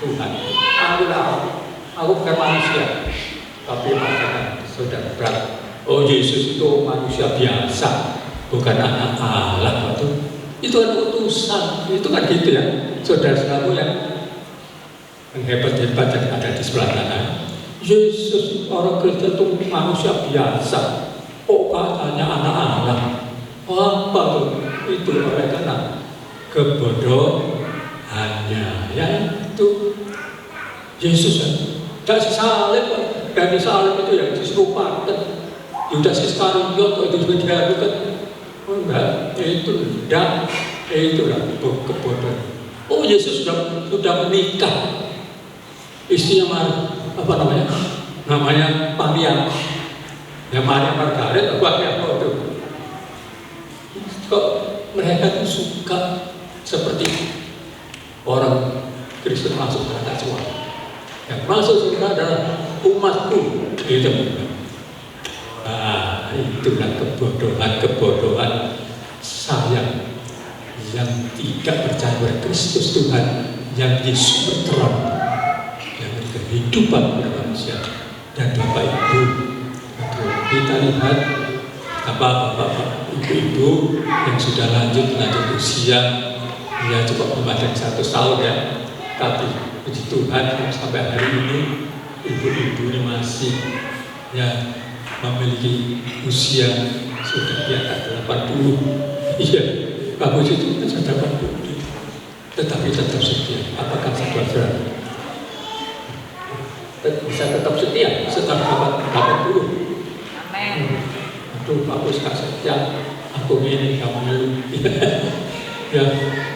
Tuhan, akulah aku bukan manusia, tapi makanan saudara berat. Oh, Yesus itu manusia biasa, bukan anak Allah. Itu kan utusan, itu kan gitu ya, saudara-saudaraku yang hebat-hebat yang ada di sebelah kanan. Yesus orang Kristen itu manusia biasa. Oh, katanya anak Allah. Apa tuh? Itu oleh karena kebodohannya. Ya itu Yesus kan. Dan salib, dan di salib itu yang diserupakan. Yudas Iskariot itu juga diharukan. Oh enggak, itu tidak. Itulah kebodohan. Oh, Yesus sudah menikah. Istrinya apa namanya? Namanya Maria. Ya Maria Margaret, apa itu? Kok mereka tuh suka seperti orang Kristen masuk neraka semua. Yang masuk surga adalah umatku. Gitu. Nah, itulah kebodohan saya yang tidak percaya pada Kristus Tuhan, yang Yesus berterang, yang kehidupan manusia. Dan Bapak Ibu, kita lihat apa bapak ibu-ibu yang sudah lanjut usia, ya cukup lebih dari 100 tahun ya, tapi puji Tuhan sampai hari ini ibu-ibu ini masih ya memiliki usia sudah di atas 80. Iya, bagus itu kan sudah 80, tetapi tetap setia. Apakah saudara bisa tetap setia setelah 80? Amin. Aduh, bagus Kak Setia, aku ini kamu ya,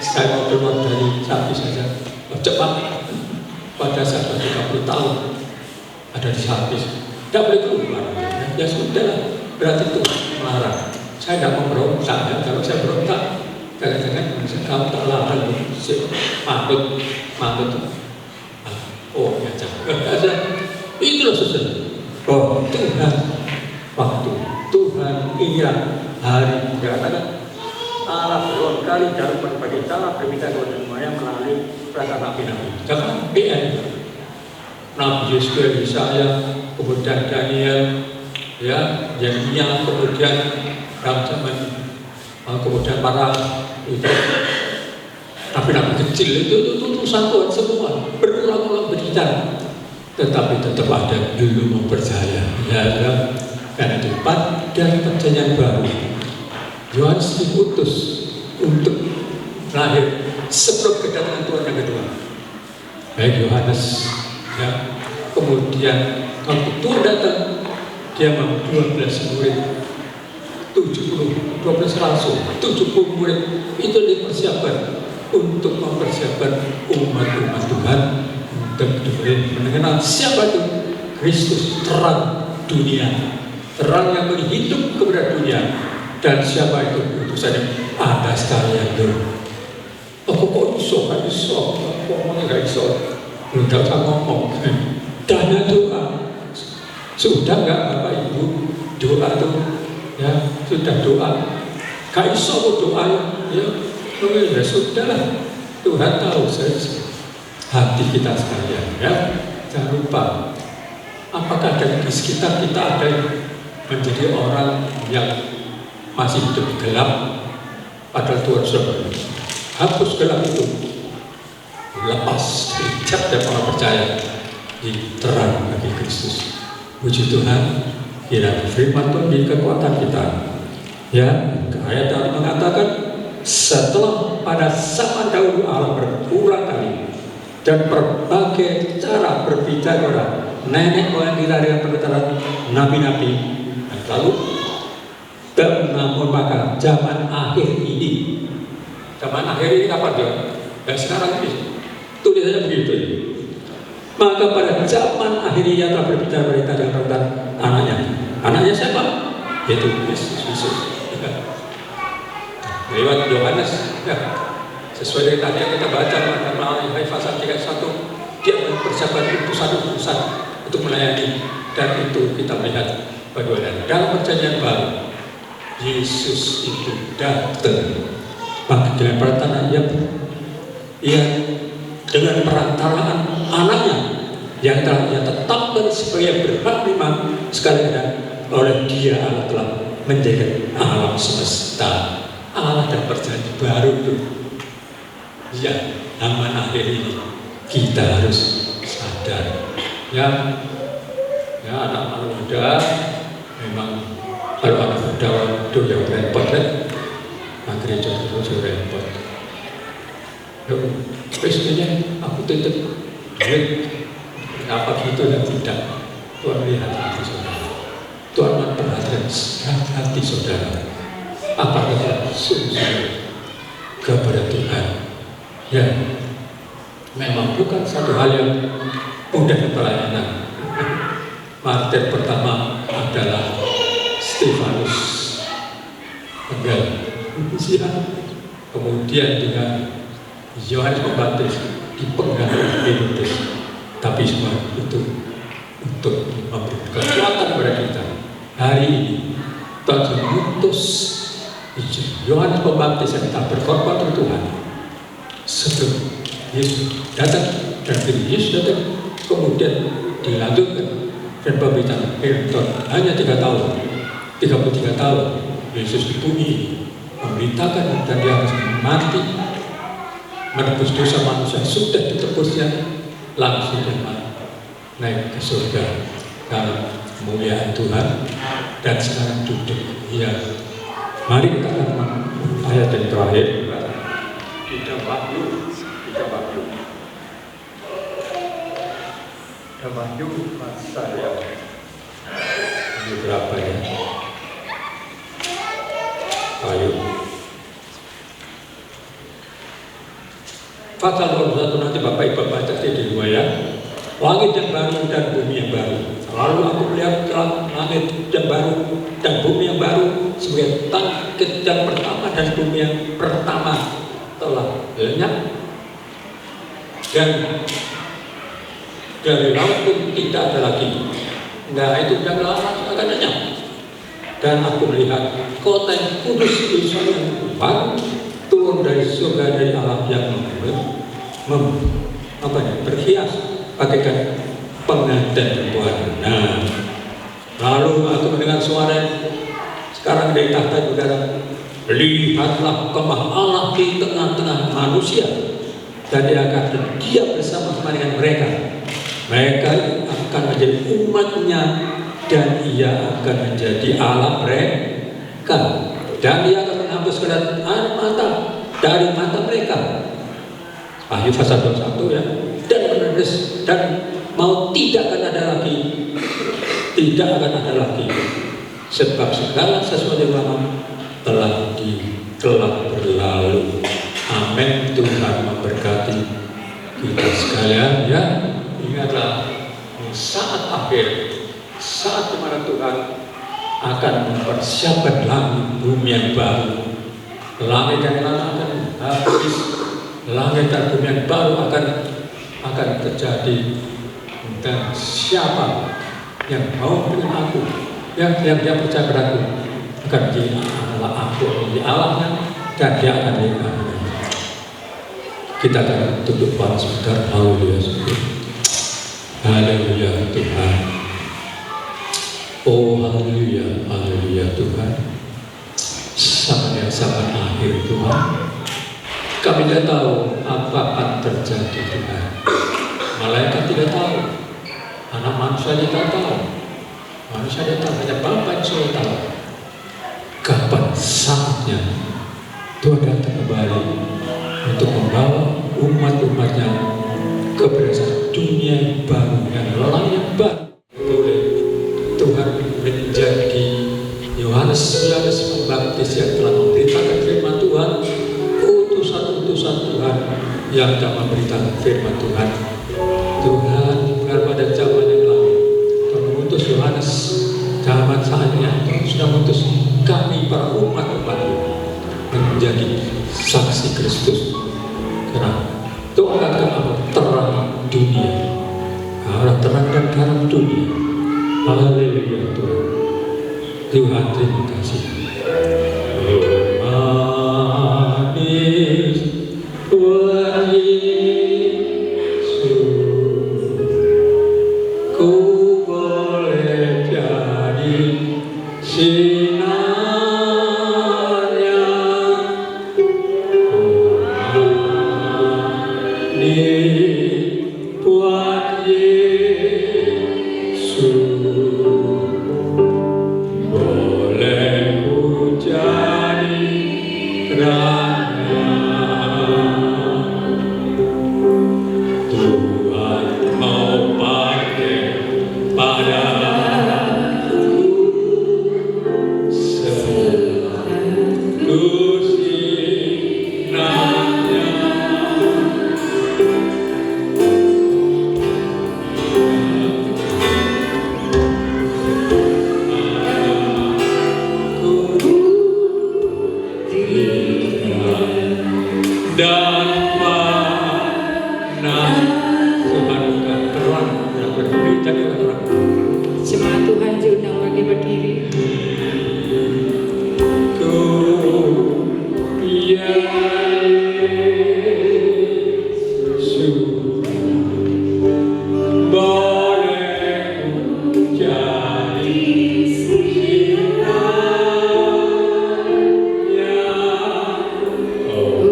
saya mau keluar dari sapi saja cepat pada saat 30 tahun ada di sapi, tidak boleh keluar. Ya sudah, berarti itu melarang. Saya tidak mau berontak ya. Kalau saya berontak, kadang-kadang kamu tak larang, manut. Oh ya jangan. Itulah saudara. Oh Tuhan, waktu Tuhan inilah hari. Katakan Allah berulang kali dalam berbagai cara berbicara kepada semuanya melalui perasaan nabi-nabi. Jangan BN. Nabi Yesus, Yesaya, kemudian Daniel, ya, Yeremia, kemudian dalam zaman kemudian para itu nabi-nabi kecil itu utusan Tuhan semua berulang-ulang berbicara, tetapi tetap ada yang belum mempercaya. Ya, karena itu dari perjanjian baru Yohanes diutus untuk lahir sebelum kedatangan Tuhan yang kedua. Baik Yohanes, ya, kemudian waktu Tuhan datang dia membawa 12 murid, 12 rasul, 70 murid itu dipersiapkan untuk mempersiapkan umat-umat Tuhan untuk mengenal siapa itu Kristus, terang dunia, terang yang memberi hidup kepada dunia. Dan siapa itu utusannya? Ada sekalian dulu. Oh kok iso, kok ngomongnya gak iso, belum usah ngomong. Dana doa sudah nggak Bapak Ibu, doa tuh ya sudah doa. Gak iso kok doa ya sudahlah, Tuhan tahu saja hati kita sekalian ya. Jangan lupa, apakah dari sekitar kita ada yang menjadi orang yang masih hidup gelap, padahal Tuhan sudah hapus gelap itu, lepas hijab dan orang percaya di terang bagi Kristus. Puji Tuhan, kiranya firman Tuhan di kekuatan kita. Ya, ayat tadi mengatakan setelah pada zaman dahulu Allah berulang kali dan berbagai cara berbicara nenek moyang kita dengan perkataan nabi-nabi, lalu dan namun maka zaman akhir ini kapan dia? Dan sekarang ini tulisannya begitu. Maka pada zaman akhir ini ia telah berbicara berita dengan perkataan anaknya siapa? Yaitu Yesus. Lewat Yohanes ya, sesuai dengan tadi yang kita baca melalui pasal 31, dia mempersiapkan utusan-utusan untuk melayani, dan itu kita melihat bagaimana dalam perjanjian baru Yesus itu datang, maka dengan perantara ia dengan perantaraan anaknya yang telah Ia tetapkan sebagai berhak memang sekalian oleh Dia Allah telah menjadikan alam semesta, Allah dan perjanjian baru itu. Ya, zaman akhir ini kita harus sadar. Ya anak-anak muda memang kalau anak muda itu yang repot kan, gereja itu repot. Pastinya aku titip duit apa gitu dan tidak. Tuhan lihat hati saudara, Tuhan memperhatikan hati saudara. Apakah kita sungguh kepada Tuhan? Ya, memang bukan satu hal yang mudah pelayanan. Martir pertama adalah Stefanus Penggal, kemudian dengan Yohanes Pembaptis dipenggal Herodes. Tapi semua itu untuk memberi kekuatan kepada kita. Hari ini Tuhan mengutus Yohanes Pembaptis yang tak berkorban untuk Tuhan. Sebelum Yesus datang dan Yesus datang, kemudian dilanjutkan dan pemberitaan Tuhan hanya 33 tahun Yesus di bumi memberitakan dan Dia harus mati menebus dosa manusia. Sudah ditebusnya, langsung naik ke surga karena kemuliaan Tuhan, dan sekarang duduk. Ya, mari kita lihat ayat yang terakhir. Kita Wahyu pasal yang ini berapa ya? Ayo. Pasal 21 nanti Bapak Ibu baca di rumah ya. Langit yang baru dan bumi yang baru. Lalu aku melihat langit yang baru dan bumi yang baru, sebagai langit yang pertama dan bumi yang pertama telah lenyap, dan dari laut pun tidak ada lagi. Nah, itu sudah lama akan lenyap. Dan aku melihat kota yang kudus Yerusalem yang baru turun dari surga dari Allah yang berhias bagaikan pengantin perempuan. Nah, lalu aku mendengar suara sekarang dari tahta berkata, lihatlah kemah Allah di tengah-tengah manusia, dan Dia akan diam bersama-sama dengan mereka. Mereka akan menjadi umatnya, dan Ia akan menjadi Allah mereka, dan Dia akan menghapuskan air mata dari mata mereka. Wahyu pasal 21 ya. Dan menetes dan mau tidak akan ada lagi, tidak akan ada lagi, sebab segala sesuatu yang lama telah berlalu. Amin. Tuhan memberkati kita sekalian ya. Ingatlah saat akhir, saat dimana Tuhan akan mempersiapkan langit bumi yang baru. Langit yang lama akan habis, langit dan bumi yang baru akan terjadi. Dan siapa yang mau dengan aku, yang dia percaya padaku, akan menjadi Allah, aku menjadi Allahnya, dan Dia akan menjadi. Kita akan tunduk kepala sebentar. Haleluya. Haleluya Tuhan. Oh haleluya, haleluya Tuhan. Zaman yang sangat akhir Tuhan. Kami tidak tahu apa akan terjadi Tuhan. Malaikat tidak tahu, anak manusia tidak tahu. Manusia tidak tahu, hanya Bapa yang sudah tahu. Kapan saatnya Tuhan datang kembali untuk membawa umat-umatnya kepada dunia yang baru dan lain yang baru. Boleh Tuhan menjadi Yohanes Pembaptis yang telah memberitakan firman Tuhan, utusan Tuhan yang telah memberitakan firman Tuhan. Tuhan pada zaman yang lalu Tuhan mengutus Yohanes, zaman saatnya sudah mengutus kami para umat-umat menjadi saksi Kristus. Karena Tuhan akan terang dunia, Allah terang dan garam dunia. Haleluya Tuhan. Tuhan terima kasih. Manis Tuhan Yesus, kiranya Tuhan mau pakai padaku selalu sinarnya. Dan mana Tuhan bukan terang yang berdiri jadi terang. Jemaat Tuhan diundang bagi berdiri. Ku Yesus boleh jadi sinarnya. Oh.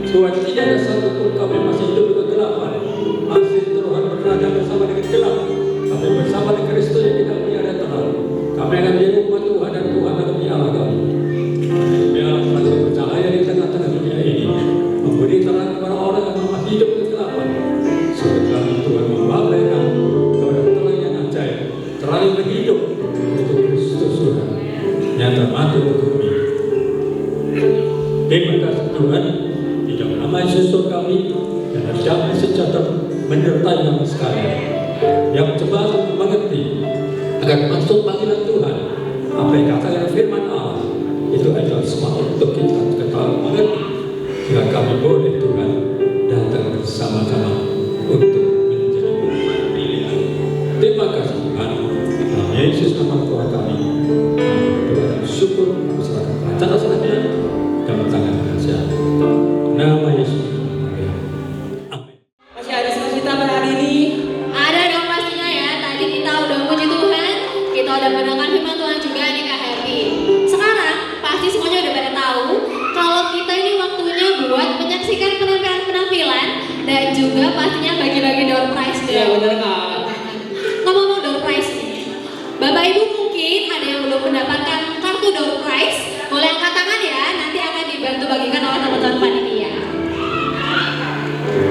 Tuhan, tidak ada satupun kami masih hidup di kegelapan, masih Tuhan berada bersama dengan gelap. Kami bersama dengan Kristus yang tidak punya ada terang. Kami akan menjadi umat Tuhan dan Tuhan akan menyala kami. Biarlah kasih bercahaya di tengah-tengah dunia ini, memberi terang kepada orang yang masih hidup di kegelapan. Supaya Tuhan membawa kami kepada terang yang ajaib, terang yang berhidup, itu Kristus Tuhan yang termati untuk kami. Terima kasih Tuhan. Nama Yesus kami dan damai sejahtera menyertai kami sekalian yang cepat mengerti agar maksud panggilan Tuhan apa yang katakan firman Allah itu adalah semua untuk kita ketahui mengerti sehingga kami boleh Tuhan datang bersama-sama untuk menjadi umat pilihan. Terima kasih Tuhan. Nama Yesus nama Tuhan kami. Tuhan syukur serahkan rencana selanjutnya dalam tangan kasih. Nama Yesus. Amin. Masih ada sukacita pada hari ini? Ada dong pastinya ya. Tadi kita udah puji Tuhan, kita udah mendengarkan firman Tuhan juga nih Kak Happy. Sekarang pasti semuanya udah pada tahu kalau kita ini waktunya buat menyaksikan penampilan dan juga pastinya bagi-bagi door prize. Ya benar Kak. Ngomong-ngomong door prize nih, Bapak Ibu mungkin ada yang belum mendapatkan kartu door prize, boleh angkat tangan ya. Nanti akan dibantu bagikan oleh teman-teman panitia.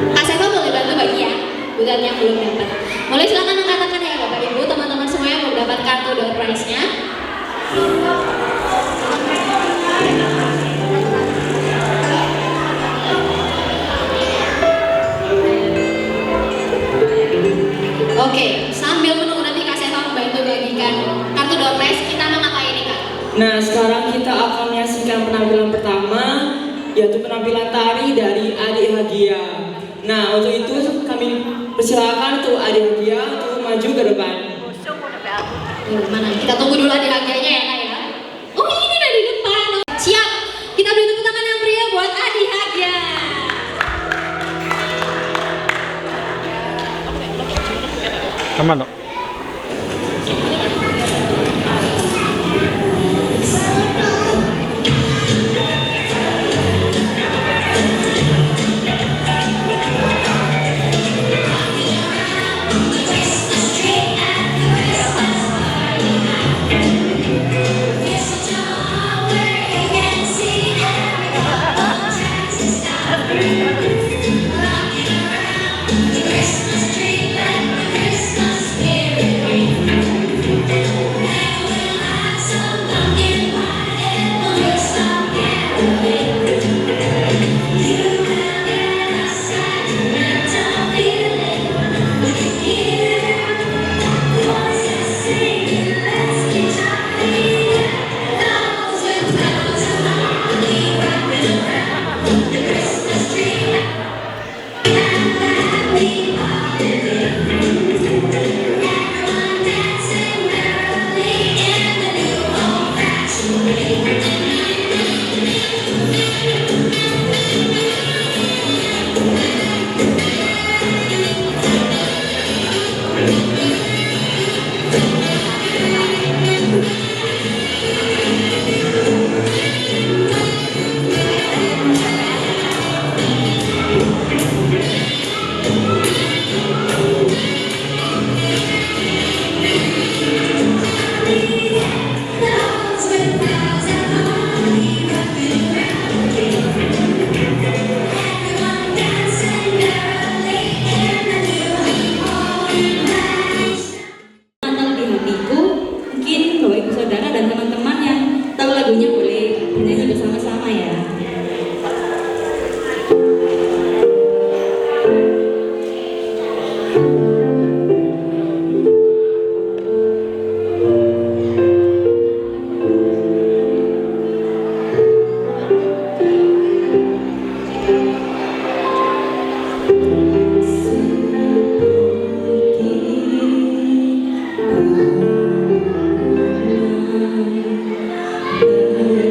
Kak Seva boleh bantu bagi ya, buat yang belum dapat. Boleh silakan angkat tangan ya Bapak Ibu, teman-teman semua yang mau dapat kartu door prize-nya. Oke, sambil menunggu nanti Kak Seva membantu bagikan kartu door prize, kita mau ngapain nih Kak? Nah sekarang kita akan menyaksikan penampilan pertama, yaitu penampilan tari dari Adik Hagia. Nah untuk itu kami persilakan untuk Adik Hagia untuk maju ke depan. Mana? Kita tunggu dulu Adik Hagianya ya Kak ya. Oh ini dari depan. Siap. Kita beri tepuk tangan yang meriah buat Adik Hagia. Aman dong. lagunya boleh bernyanyi bersama-sama ya. Thank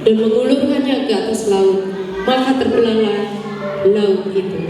dan mengulurkannya ke atas laut, maka terbelahlah laut itu.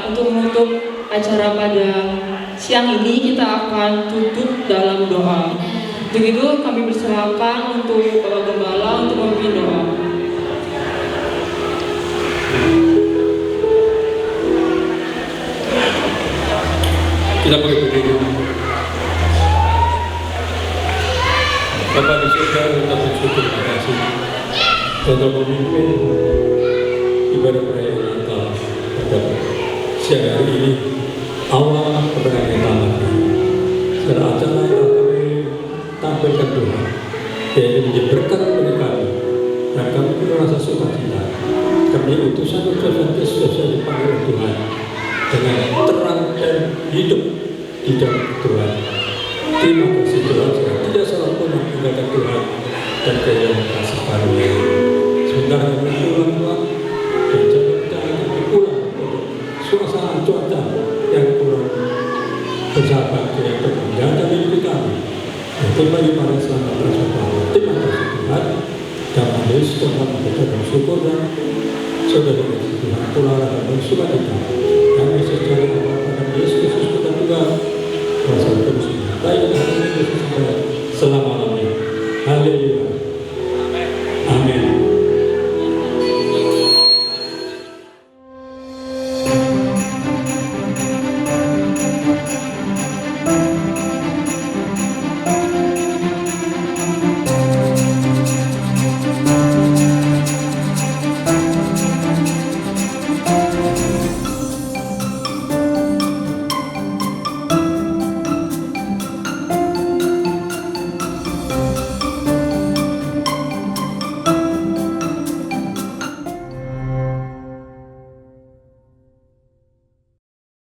untuk menutup acara pada siang ini kita akan tutup dalam doa. Untuk itu kami persilakan untuk Bapak Gembala untuk memimpin doa. Kita boleh berdiri. Bapak di surga, kita bersyukur terima kasih telah memimpin ibadah perayaan Natal pada siang hari ini, awal kebenaran tamat. Secara acara yang kami tampilkan Tuhan, yaitu menjadi berkat bagi kami, dan kami merasa sukacita. Kami utusan-utusan Kristus yang dipanggil Tuhan dengan terang dan hidup di dalam Tuhan. Terima kasih Tuhan, tidak salah pun meninggalkan Tuhan dan kehilangan kasih karunia. Sebentar kami pulang Tuhan, dan jangan kita akan pulang untuk suasana cuaca yang kurang bersahabat yang terpenjara hidup kami. Dan kembali pada selamat bersama. Terima kasih Tuhan. Dalam Yesus Tuhan kita bersyukur dan saudara Tuhan pulang dan bersuka cita.